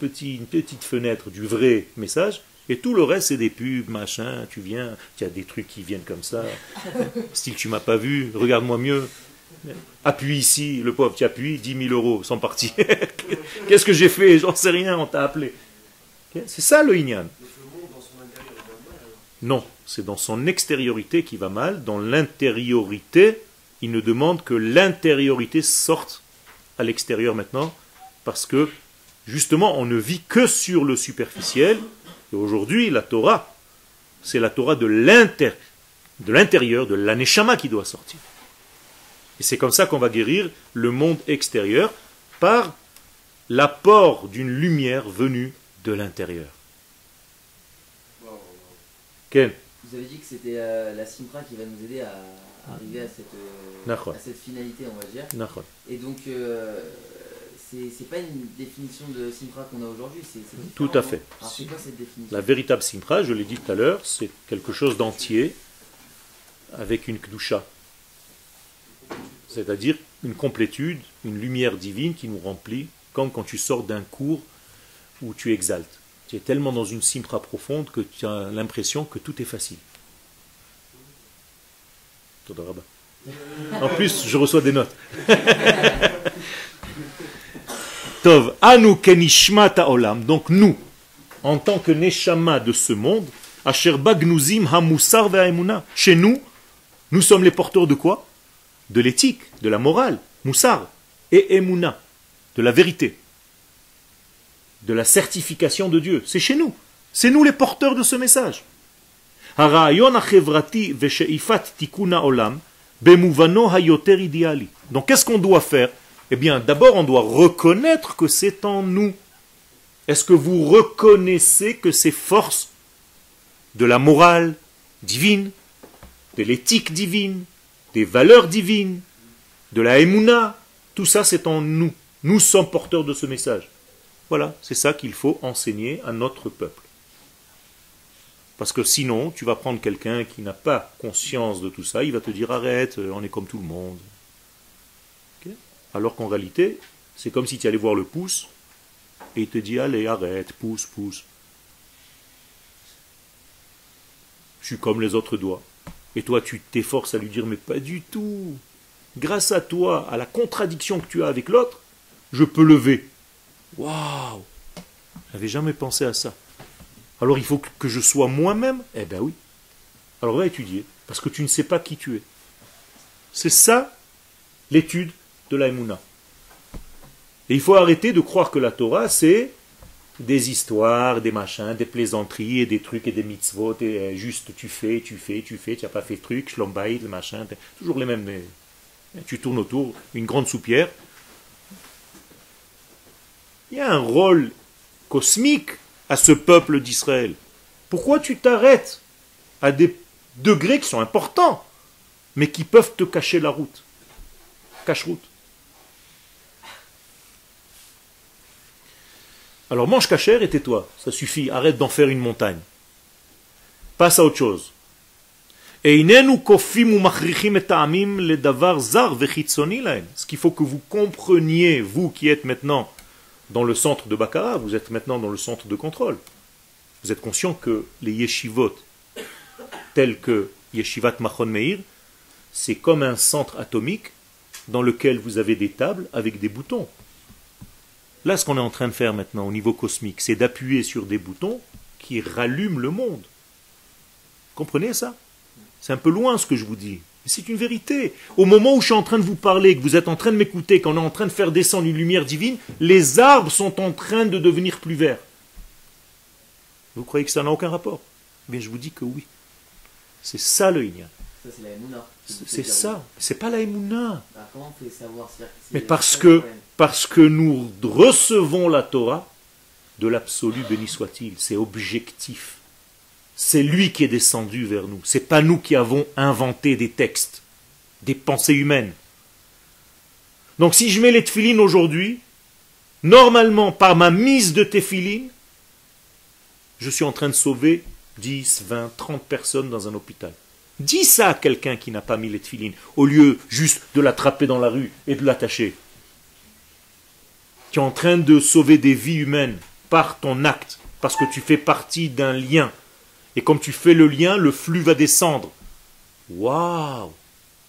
petite fenêtre du vrai message, et tout le reste c'est des pubs, machin, tu viens, tu as des trucs qui viennent comme ça. Style, tu m'as pas vu, regarde-moi mieux. Appuie ici, le pauvre, tu appuies, 10 000 euros sont partis. Qu'est-ce que j'ai fait? J'en sais rien, on t'a appelé. C'est ça le Inyan. Donc le monde dans son intérieur il va mal alors. Non, c'est dans son extériorité qui va mal. Dans l'intériorité, il ne demande que l'intériorité sorte à l'extérieur maintenant, parce que justement, on ne vit que sur le superficiel. Et aujourd'hui, la Torah, c'est la Torah de l'intérieur, de l'aneshama qui doit sortir. Et c'est comme ça qu'on va guérir le monde extérieur par l'apport d'une lumière venue de l'intérieur. Ken? Vous avez dit que c'était la Simpra qui va nous aider à arriver à cette finalité, on va dire. Et donc, c'est pas une définition de Simpra qu'on a aujourd'hui, c'est tout à fait. Alors, c'est quoi cette définition? La véritable Simpra, je l'ai dit tout à l'heure, c'est quelque chose d'entier avec une Kedusha. C'est-à-dire une complétude, une lumière divine qui nous remplit, comme quand tu sors d'un cours où tu exaltes. Tu es tellement dans une Simpra profonde que tu as l'impression que tout est facile. En plus, je reçois des notes. Tov, anu kenishma ta'olam. Donc nous, en tant que neshama de ce monde, asher bagnuzim hamusar ve'aemuna. Chez nous, nous sommes les porteurs de quoi? De l'éthique, de la morale, moussar, et emuna, de la vérité, de la certification de Dieu. C'est chez nous. C'est nous les porteurs de ce message. Donc qu'est-ce qu'on doit faire? Eh bien, d'abord, on doit reconnaître que c'est en nous. Est-ce que vous reconnaissez que ces forces de la morale divine, de l'éthique divine, des valeurs divines, de la émouna, tout ça c'est en nous. Nous sommes porteurs de ce message. Voilà, c'est ça qu'il faut enseigner à notre peuple. Parce que sinon, tu vas prendre quelqu'un qui n'a pas conscience de tout ça, il va te dire arrête, on est comme tout le monde. Okay? Alors qu'en réalité, c'est comme si tu allais voir le pouce et il te dit allez, arrête, pousse, pousse. Je suis comme les autres doigts. Et toi, tu t'efforces à lui dire mais pas du tout. Grâce à toi, à la contradiction que tu as avec l'autre, je peux lever. Waouh! Je n'avais jamais pensé à ça. Alors il faut que je sois moi-même? Eh bien oui. Alors va étudier, parce que tu ne sais pas qui tu es. C'est ça l'étude de la Emouna. Et il faut arrêter de croire que la Torah, c'est des histoires, des machins, des plaisanteries, et des trucs, et des mitzvot, et juste tu fais, tu n'as pas fait de truc, shlombaïd, le machin, toujours les mêmes. Tu tournes autour, une grande soupière. Il y a un rôle cosmique à ce peuple d'Israël. Pourquoi tu t'arrêtes à des degrés qui sont importants, mais qui peuvent te cacher la route? Cache-route. Alors mange cachère et tais-toi, ça suffit, arrête d'en faire une montagne. Passe à autre chose. Ce qu'il faut que vous compreniez, vous qui êtes maintenant dans le centre de Baccara, vous êtes maintenant dans le centre de contrôle. Vous êtes conscient que les yeshivot, tels que Yeshivat Machon Meir, c'est comme un centre atomique dans lequel vous avez des tables avec des boutons. Là, ce qu'on est en train de faire maintenant au niveau cosmique, c'est d'appuyer sur des boutons qui rallument le monde. Comprenez ça? C'est un peu loin ce que je vous dis. Mais c'est une vérité. Au moment où je suis en train de vous parler, que vous êtes en train de m'écouter, qu'on est en train de faire descendre une lumière divine, les arbres sont en train de devenir plus verts. Vous croyez que ça n'a aucun rapport? Eh bien, je vous dis que oui. C'est ça le Inyan. Ça, c'est la Emouna. C'est ça. C'est pas la Emouna. Alors, comment on fait savoir si mais parce que nous recevons la Torah de l'absolu, béni soit-il. C'est objectif. C'est lui qui est descendu vers nous. C'est pas nous qui avons inventé des textes, des pensées humaines. Donc si je mets les tefilines aujourd'hui, normalement par ma mise de tefilines, je suis en train de sauver 10, 20, 30 personnes dans un hôpital. Dis ça à quelqu'un qui n'a pas mis les tefilines, au lieu juste de l'attraper dans la rue et de l'attacher. Tu es en train de sauver des vies humaines par ton acte, parce que tu fais partie d'un lien. Et comme tu fais le lien, le flux va descendre. Waouh!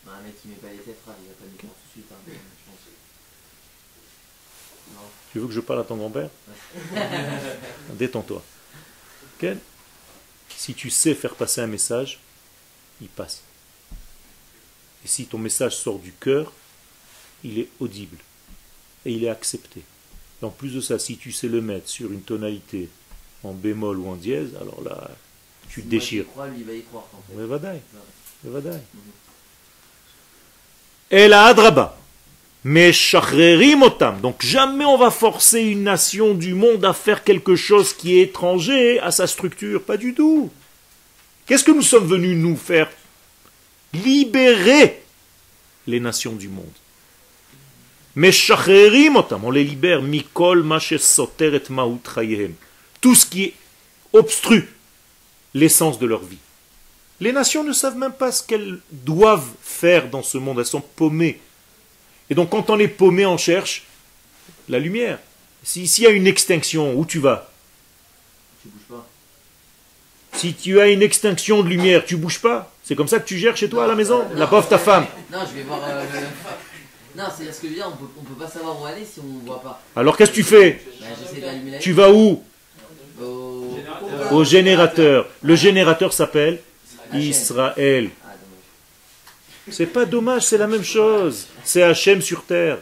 Un mec qui met pas les tétras, il va pas du tout de suite. Hein, je pense. Non. Tu veux que je parle à ton grand-père? Détends-toi. Okay? Si tu sais faire passer un message, il passe. Et si ton message sort du cœur, il est audible. Et il est accepté. Et en plus de ça, si tu sais le mettre sur une tonalité en bémol ou en dièse, alors là, tu te déchires. Crois, lui, il va y croire, en fait. Mais vadaï. El Adraba. Mais shachrerim otam. Donc jamais on va forcer une nation du monde à faire quelque chose qui est étranger à sa structure. Pas du tout. Qu'est-ce que nous sommes venus nous faire? Libérer les nations du monde. Mais shachrerim otam. On les libère. Mikol mashe soter et maout chayehem. Tout ce qui obstrue l'essence de leur vie. Les nations ne savent même pas ce qu'elles doivent faire dans ce monde. Elles sont paumées. Et donc quand on est paumé, on cherche la lumière. S'il y a une extinction, où tu vas? Tu bouges pas. Si tu as une extinction de lumière, tu bouges pas? C'est comme ça que tu gères chez toi à la maison? La pauvre ta femme. Non, je vais voir... Non, c'est ce que je veux dire, on peut pas savoir où aller si on ne voit pas. Alors qu'est-ce que tu fais? J'essaie d'allumer la lumière. Tu vas où? Au générateur. Le générateur s'appelle Israël. C'est pas dommage, c'est la même chose. C'est Hachem sur terre.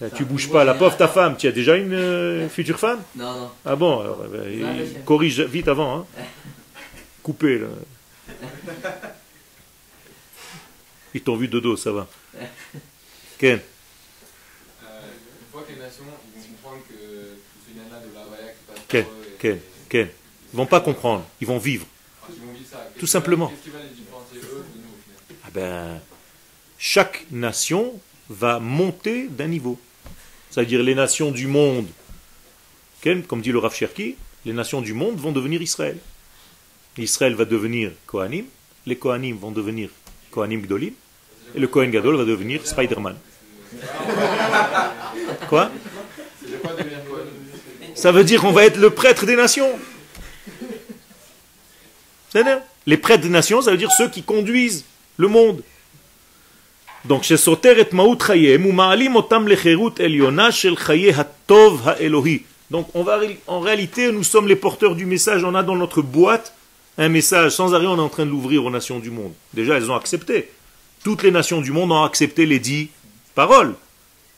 Là, tu bouges pas, la pauvre ta femme. Tu as déjà une future femme? Non, non. Ah bon, alors, corrige vite avant. Hein. Coupez. Là. Ils t'ont vu de dos, ça va. Ken? Une fois que les nations ils vont comprendre que ce nana de la Vaya qui passe par eux... Ken. Ils vont pas comprendre, ils vont vivre. Ils vont vivre ça. Tout simplement. Qu'est-ce qui va les différencier eux de nous au final? Ah ben, chaque nation va monter d'un niveau. C'est-à-dire les nations du monde, comme dit le Rav Cherki, les nations du monde vont devenir Israël. Israël va devenir Kohanim, les Kohanim vont devenir Kohanim Gdolim, et le Kohen Gadol va devenir Spider-Man. Quoi? Ça veut dire qu'on va être le prêtre des nations. Les prêtres des nations, ça veut dire ceux qui conduisent le monde. Donc, chez Soter et Maout Chayem, ou Ma'alim otam lecherut eliona shel chaye hatov ha'elohi. Donc, en réalité, nous sommes les porteurs du message. On a dans notre boîte un message. Sans arrêt, on est en train de l'ouvrir aux nations du monde. Déjà, elles ont accepté. Toutes les nations du monde ont accepté les 10 paroles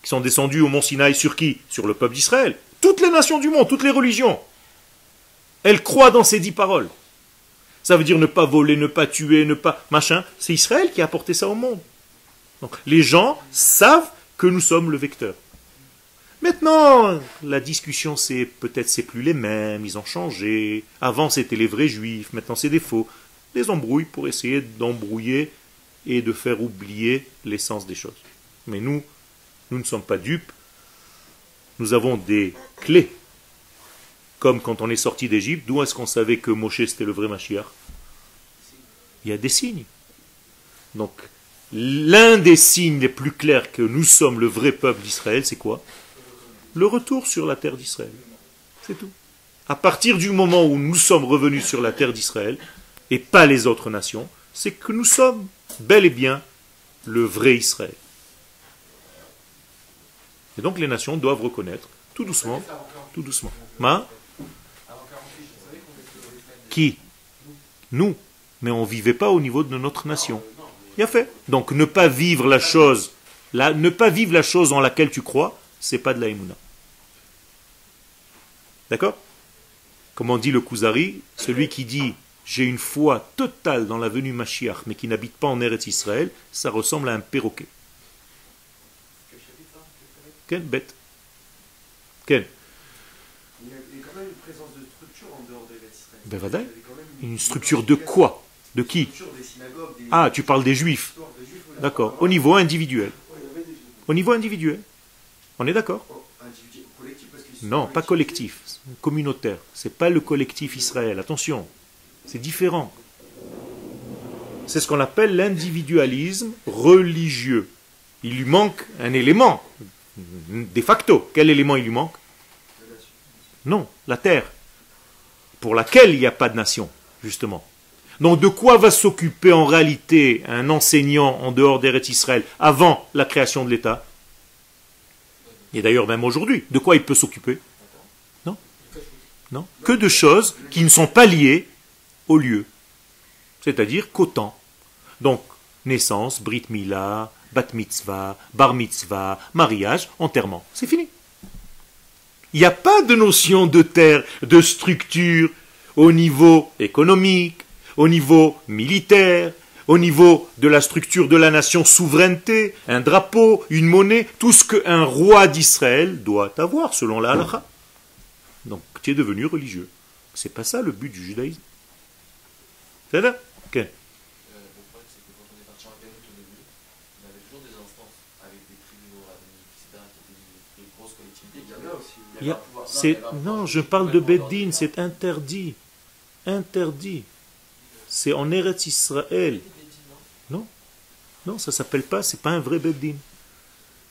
qui sont descendues au mont Sinaï sur qui? Sur le peuple d'Israël. Toutes les nations du monde, toutes les religions. Elles croient dans ces 10 paroles. Ça veut dire ne pas voler, ne pas tuer, ne pas... machin. C'est Israël qui a apporté ça au monde. Donc, les gens savent que nous sommes le vecteur. Maintenant, la discussion, c'est peut-être c'est plus les mêmes, ils ont changé. Avant, c'était les vrais juifs, maintenant c'est des faux. Les embrouilles pour essayer d'embrouiller et de faire oublier l'essence des choses. Mais nous ne sommes pas dupes. Nous avons des clés. Comme quand on est sorti d'Égypte, d'où est-ce qu'on savait que Moshe c'était le vrai Mashiach? Il y a des signes. Donc, l'un des signes les plus clairs que nous sommes le vrai peuple d'Israël, c'est quoi? Le retour sur la terre d'Israël. C'est tout. À partir du moment où nous sommes revenus sur la terre d'Israël, et pas les autres nations, c'est que nous sommes bel et bien le vrai Israël. Et donc les nations doivent reconnaître, tout doucement, tout doucement. Qui? Nous. Mais on ne vivait pas au niveau de notre nation. Il a fait. Donc ne pas vivre la chose, ne pas vivre la chose en laquelle tu crois, c'est pas de la émouna. D'accord? Comme on dit le Kuzari, celui qui dit j'ai une foi totale dans la venue Mashiach, mais qui n'habite pas en Eretz Israël, ça ressemble à un perroquet. Quelle bête. Quelle? Il y a quand même une présence de structure en dehors d'Eretz Israël. Ben voilà. Une structure de quoi? De qui? Ah, tu parles des juifs. D'accord. Au niveau individuel. Au niveau individuel. On est d'accord? Non, pas collectif. Communautaire. C'est pas le collectif Israël. Attention. C'est différent. C'est ce qu'on appelle l'individualisme religieux. Il lui manque un élément. De facto. Quel élément il lui manque? Non, la terre. Pour laquelle il n'y a pas de nation, justement. Donc de quoi va s'occuper en réalité un enseignant en dehors d'Eretz Israël avant la création de l'État? Et d'ailleurs même aujourd'hui, de quoi il peut s'occuper? Non? Non? Que de choses qui ne sont pas liées au lieu. C'est-à-dire qu'au temps. Donc, naissance, brit mila, bat mitzvah, bar mitzvah, mariage, enterrement. C'est fini. Il n'y a pas de notion de terre, de structure au niveau économique, au niveau militaire, au niveau de la structure de la nation, souveraineté, un drapeau, une monnaie, tout ce qu'un roi d'Israël doit avoir selon la halakha. Donc tu es devenu religieux. C'est pas ça le but du judaïsme. C'est là? Ok. Le problème, c'est que quand on est parti en Galut au début, on avait toujours des instances avec des tribunaux rabbiniques, etc., qui étaient des grosses collectivités. Il y avait aussi. Non, je parle de Beddin, c'est interdit. Interdit. C'est en Eretz Israël. Non, non, ça s'appelle pas, c'est pas un vrai Beddin.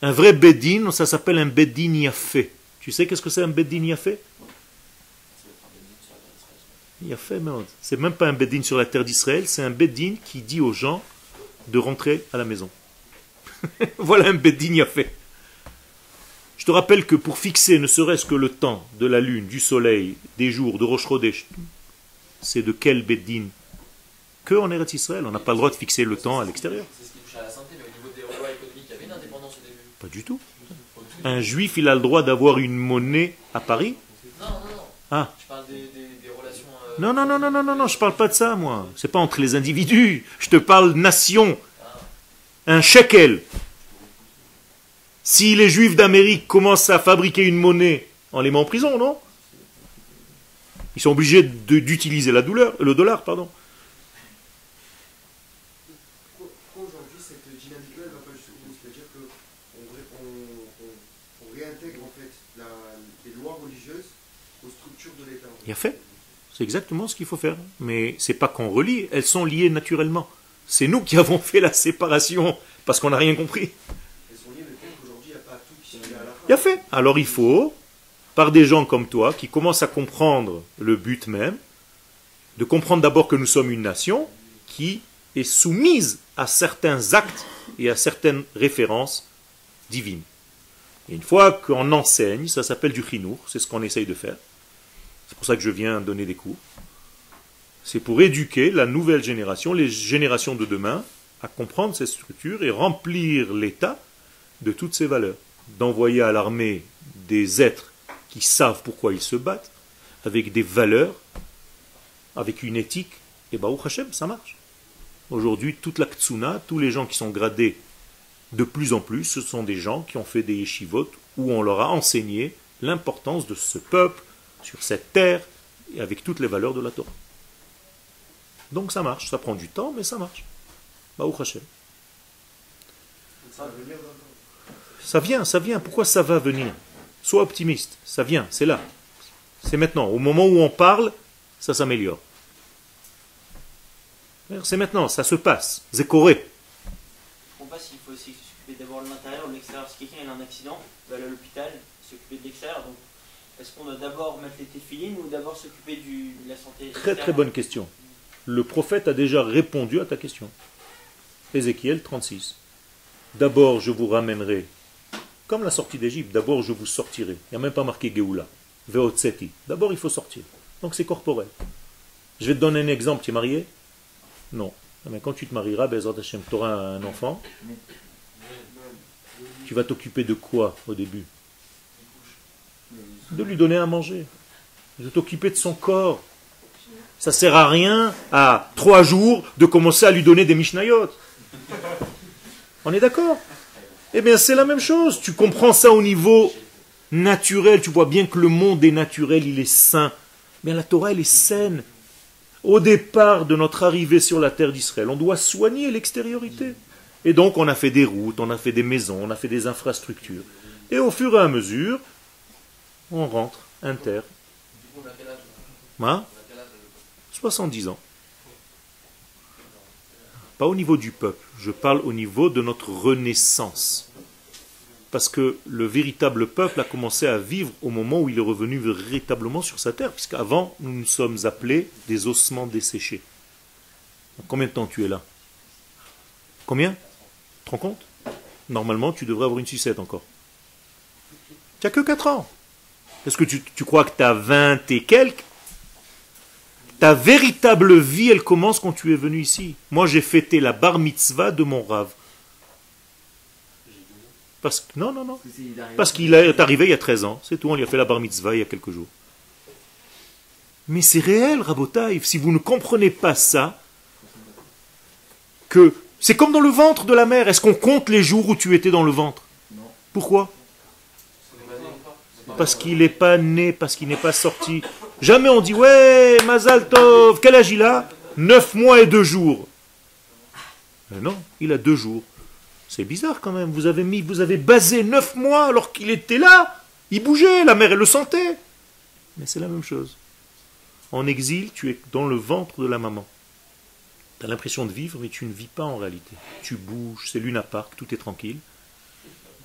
Un vrai Beddin, ça s'appelle un Beddin Yafé. Tu sais qu'est-ce que c'est un Beddin Yafé? Yafé, mais c'est même pas un Beddin sur la terre d'Israël, c'est un Beddin qui dit aux gens de rentrer à la maison. Voilà un Beddin Yafé. Je te rappelle que pour fixer ne serait-ce que le temps de la lune, du soleil, des jours, de Rosh Chodesh, c'est de quel Beddin? Que en Eretz Israël. On n'a pas le droit de fixer le temps à l'extérieur. C'est ce qui touche à la santé, mais au niveau des rois économiques, il y avait une indépendance au début. Pas du tout. Un juif, il a le droit d'avoir une monnaie à Paris? Non, non, non. Ah. Je parle des relations... Non, je parle pas de ça, moi. C'est pas entre les individus. Je te parle nation. Un shekel. Si les juifs d'Amérique commencent à fabriquer une monnaie, on les met en prison, non? Ils sont obligés d'utiliser le dollar, pardon. Pourquoi aujourd'hui cette dynamique-là ne va pas jusqu'au bout? C'est-à-dire qu'on réintègre en fait les lois religieuses aux structures de l'État. Il y a fait. C'est exactement ce qu'il faut faire. Mais c'est pas qu'on relie, elles sont liées naturellement. C'est nous qui avons fait la séparation parce qu'on n'a rien compris. Elles sont liées, mais peut-être qu'aujourd'hui il n'y a pas tout qui est à la fin. Il y a fait. Alors il faut, par des gens comme toi, qui commencent à comprendre le but même, de comprendre d'abord que nous sommes une nation qui est soumise à certains actes et à certaines références divines. Et une fois qu'on enseigne, ça s'appelle du chinour, c'est ce qu'on essaye de faire. C'est pour ça que je viens donner des cours. C'est pour éduquer la nouvelle génération, les générations de demain, à comprendre ces structures et remplir l'État de toutes ces valeurs. D'envoyer à l'armée des êtres qui savent pourquoi ils se battent, avec des valeurs, avec une éthique, et Baruch Hashem, ça marche. Aujourd'hui, toute la Ktsuna, tous les gens qui sont gradés de plus en plus, ce sont des gens qui ont fait des yeshivot où on leur a enseigné l'importance de ce peuple sur cette terre et avec toutes les valeurs de la Torah. Donc ça marche, ça prend du temps, mais ça marche. Baruch Hashem. Ça vient. Pourquoi ça va venir? Sois optimiste, ça vient, c'est là. C'est maintenant. Au moment où on parle, ça s'améliore. C'est maintenant, ça se passe. C'est correct. Je ne comprends pas s'il faut aussi s'occuper d'abord de l'intérieur ou de l'extérieur. Si quelqu'un a un accident, il va aller à l'hôpital, s'occuper de l'extérieur. Donc, est-ce qu'on doit d'abord mettre les téphilines ou d'abord s'occuper de la santé extérieure? Très bonne question. Le prophète a déjà répondu à ta question. Ézéchiel 36. D'abord, je vous ramènerai, comme la sortie d'Égypte, d'abord je vous sortirai. Il n'y a même pas marqué Géoula. Veotseti. D'abord, il faut sortir. Donc c'est corporel. Je vais te donner un exemple. Tu es marié? Non. Mais quand tu te marieras, Bezrat Hashem, tu auras un enfant. Tu vas t'occuper de quoi au début? De lui donner à manger. De t'occuper de son corps. Ça ne sert à rien à 3 jours de commencer à lui donner des mishnayot. On est d'accord? Eh bien c'est la même chose. Tu comprends ça au niveau naturel. Tu vois bien que le monde est naturel, il est sain. Mais la Torah, elle est saine. Au départ de notre arrivée sur la terre d'Israël, on doit soigner l'extériorité. Et donc on a fait des routes, on a fait des maisons, on a fait des infrastructures. Et au fur et à mesure, on rentre, inter. 70 ans. Pas au niveau du peuple, je parle au niveau de notre renaissance. Parce que le véritable peuple a commencé à vivre au moment où il est revenu véritablement sur sa terre, puisqu'avant, nous nous sommes appelés des ossements desséchés. Combien de temps tu es là? Combien? Tu te rends compte? Normalement, tu devrais avoir une sucette encore. Tu n'as que 4 ans. Est-ce que tu crois que tu as 20 et quelques? Ta véritable vie, elle commence quand tu es venu ici. Moi, j'ai fêté la bar mitzvah de mon rave. Non. Parce qu'il est arrivé il y a 13 ans. C'est tout, on lui a fait la bar mitzvah il y a quelques jours. Mais c'est réel, Rabotaï. Si vous ne comprenez pas ça, que c'est comme dans le ventre de la mère. Est-ce qu'on compte les jours où tu étais dans le ventre? Non. Pourquoi? Parce qu'il n'est pas né, parce qu'il n'est pas sorti. Jamais on dit, ouais, Mazal Tov, quel âge il a? 9 mois et 2 jours. Mais non, il a 2 jours. C'est bizarre quand même, vous avez basé 9 mois alors qu'il était là. Il bougeait, la mère elle le sentait. Mais c'est la même chose. En exil, tu es dans le ventre de la maman. Tu as l'impression de vivre, mais tu ne vis pas en réalité. Tu bouges, c'est Luna Park, tout est tranquille.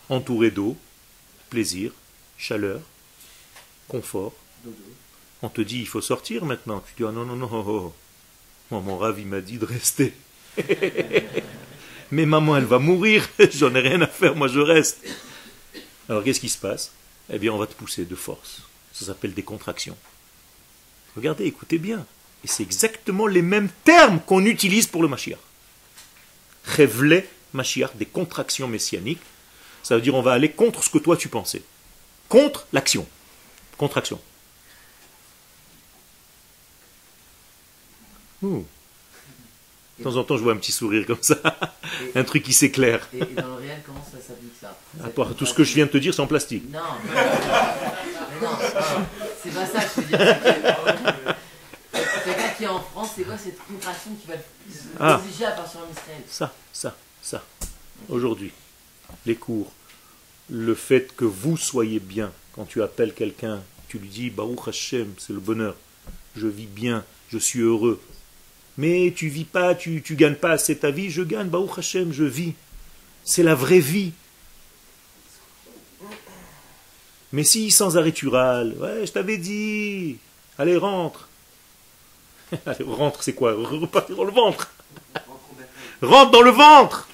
Entouré d'eau, plaisir, chaleur, confort. On te dit, il faut sortir maintenant. Tu dis, oh non, non, non, oh, oh. Moi, mon Rav, il m'a dit de rester. Mais maman, elle va mourir, j'en ai rien à faire, moi je reste. Alors qu'est-ce qui se passe? Eh bien, on va te pousser de force. Ça s'appelle des contractions. Regardez, écoutez bien. Et c'est exactement les mêmes termes qu'on utilise pour le Mashiach. Chevle Mashiach, des contractions messianiques. Ça veut dire on va aller contre ce que toi tu pensais. Contre l'action. Contraction. Ouh. De temps en temps, je vois un petit sourire comme ça. Un truc qui s'éclaire. Et dans le réel, comment ça s'applique ça? Tout ce que je viens de te dire, c'est en plastique. Non, mais non, c'est pas ça que je veux dire. Quelqu'un qui est en France, c'est quoi cette contraction qui va l'obliger à partir en Israël? Ça. Aujourd'hui, les cours, le fait que vous soyez bien, quand tu appelles quelqu'un, tu lui dis Baruch Hashem, c'est le bonheur, je vis bien, je suis heureux. Mais tu vis pas, tu gagnes pas assez ta vie, je gagne, Baruch Hashem, je vis. C'est la vraie vie. Mais si sans arrêt tu râles, ouais, je t'avais dit, allez rentre. Allez, rentre, c'est quoi? Repartir dans le ventre. Rentre dans le ventre.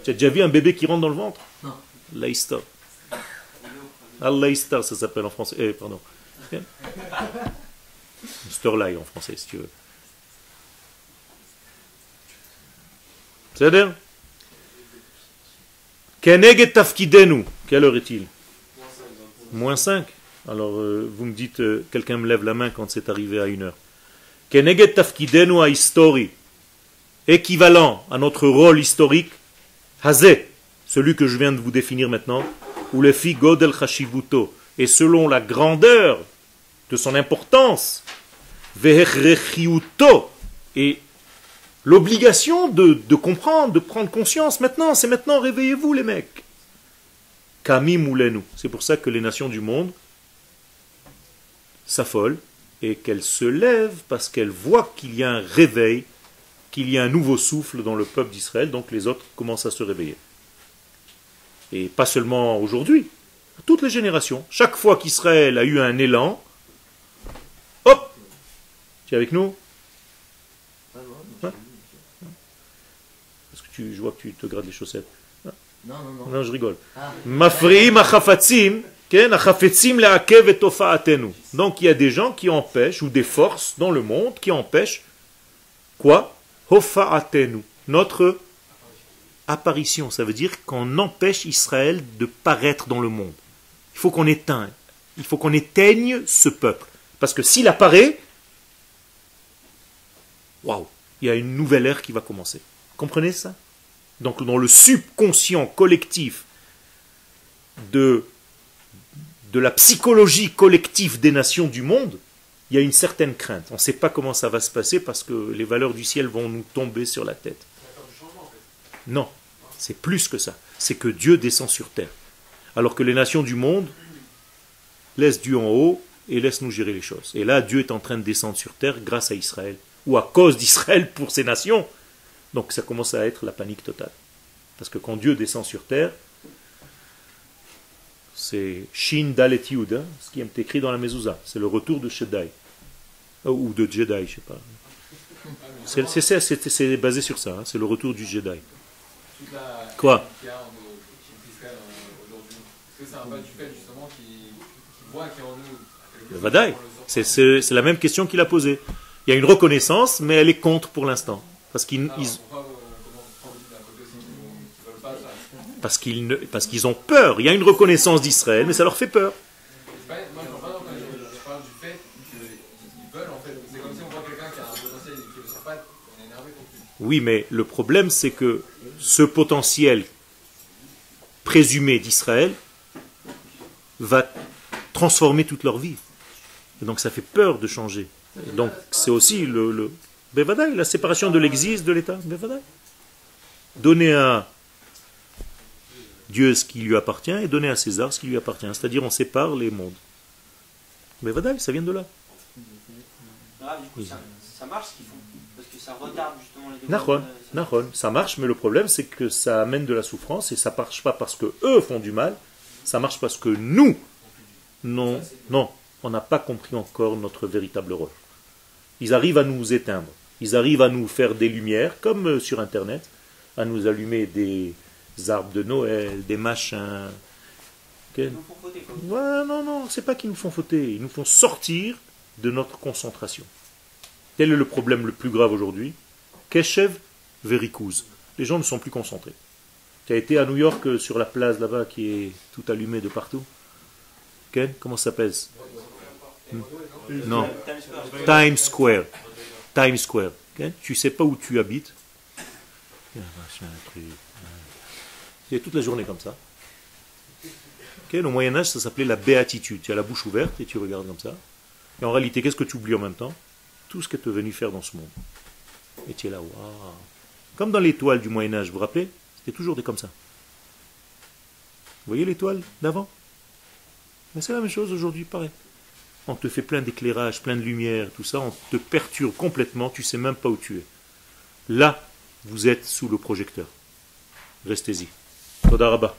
Tu as déjà vu un bébé qui rentre dans le ventre? Non. Laïstar. Al-Laïstar, ça s'appelle en français. Pardon. Sterlai en français, si tu veux. C'est-à-dire Keneged tafkidenu. Quelle heure est-il? Moins 5. Alors, vous me dites, quelqu'un me lève la main quand c'est arrivé à 1 heure. Keneged tafkidenu a histori. Équivalent à notre rôle historique. Hazé, celui que je viens de vous définir maintenant. Ou le fi godel chashivuto. Et selon la grandeur de son importance. Vehechrechiuto. Et l'obligation de comprendre, de prendre conscience maintenant, c'est maintenant, réveillez-vous les mecs. Kami moulenu. C'est pour ça que les nations du monde s'affolent et qu'elles se lèvent parce qu'elles voient qu'il y a un réveil, qu'il y a un nouveau souffle dans le peuple d'Israël, donc les autres commencent à se réveiller. Et pas seulement aujourd'hui, toutes les générations. Chaque fois qu'Israël a eu un élan, hop, tu es avec nous? Je vois que tu te grades les chaussettes. Non, je rigole. Mafriim achafatzim, achafetzim le'akev et tofa'atenu. Donc il y a des gens qui empêchent, ou des forces dans le monde qui empêchent, quoi? Hofa'atenu, notre apparition. Ça veut dire qu'on empêche Israël de paraître dans le monde. Il faut qu'on éteigne ce peuple. Parce que s'il apparaît, waouh, il y a une nouvelle ère qui va commencer. Comprenez ça? Donc dans le subconscient collectif de la psychologie collective des nations du monde, il y a une certaine crainte. On ne sait pas comment ça va se passer parce que les valeurs du ciel vont nous tomber sur la tête. Non, c'est plus que ça. C'est que Dieu descend sur terre. Alors que les nations du monde laissent Dieu en haut et laissent nous gérer les choses. Et là, Dieu est en train de descendre sur terre grâce à Israël, ou à cause d'Israël pour ces nations. Donc ça commence à être la panique totale. Parce que quand Dieu descend sur terre, c'est Shin Dalet Yud, ce qui est écrit dans la Mezouza. C'est le retour de Shaddai. Ou de Jedi, je ne sais pas. C'est basé sur ça, c'est le retour du Jedi. Quoi? Le Vadaï. C'est la même question qu'il a posée. Il y a une reconnaissance, mais elle est contre pour l'instant. Parce qu'ils ont peur. Il y a une reconnaissance d'Israël, mais ça leur fait peur. Moi, je parle du fait qu'ils veulent, en fait. C'est comme si on voit quelqu'un qui a un potentiel et qui ne le sait pas Oui, mais le problème, c'est que ce potentiel présumé d'Israël va transformer toute leur vie. Et donc ça fait peur de changer. Et donc c'est aussi Bevadaï, la séparation de l'exil de l'État. Bevadaï. Donner à Dieu ce qui lui appartient et donner à César ce qui lui appartient. C'est-à-dire on sépare les mondes. Bevadaï, ça vient de là. Ah, du coup, ça marche ce qu'ils font. Parce que ça retarde justement les Nahon, ça marche, mais le problème c'est que ça amène de la souffrance et ça ne marche pas parce que eux font du mal, ça marche parce que nous, non, on n'a pas compris encore notre véritable rôle. Ils arrivent à nous éteindre, ils arrivent à nous faire des lumières, comme sur Internet, à nous allumer des arbres de Noël, des machins. Ils nous font fauter, quoi. Ouais, non, c'est pas qu'ils nous font fauter, ils nous font sortir de notre concentration. Quel est le problème le plus grave aujourd'hui? Keshev verikouz. Les gens ne sont plus concentrés. Tu as été à New York sur la place là-bas qui est tout allumée de partout. Ken, comment ça s'appelle? Non. Times Square. Times Square. Ken, tu sais pas où tu habites. C'est toute la journée comme ça. Ken, au Moyen-Âge, ça s'appelait la béatitude. Tu as la bouche ouverte et tu regardes comme ça. Et en réalité, qu'est-ce que tu oublies en même temps? Tout ce que tu es venu faire dans ce monde. Et tu es là, waouh. Comme dans l'étoile du Moyen-Âge, vous vous rappelez? C'était toujours des comme ça. Vous voyez l'étoile d'avant? Mais c'est la même chose aujourd'hui, pareil. On te fait plein d'éclairage, plein de lumière, tout ça, on te perturbe complètement, tu ne sais même pas où tu es. Là, vous êtes sous le projecteur. Restez-y. Toda Rabba.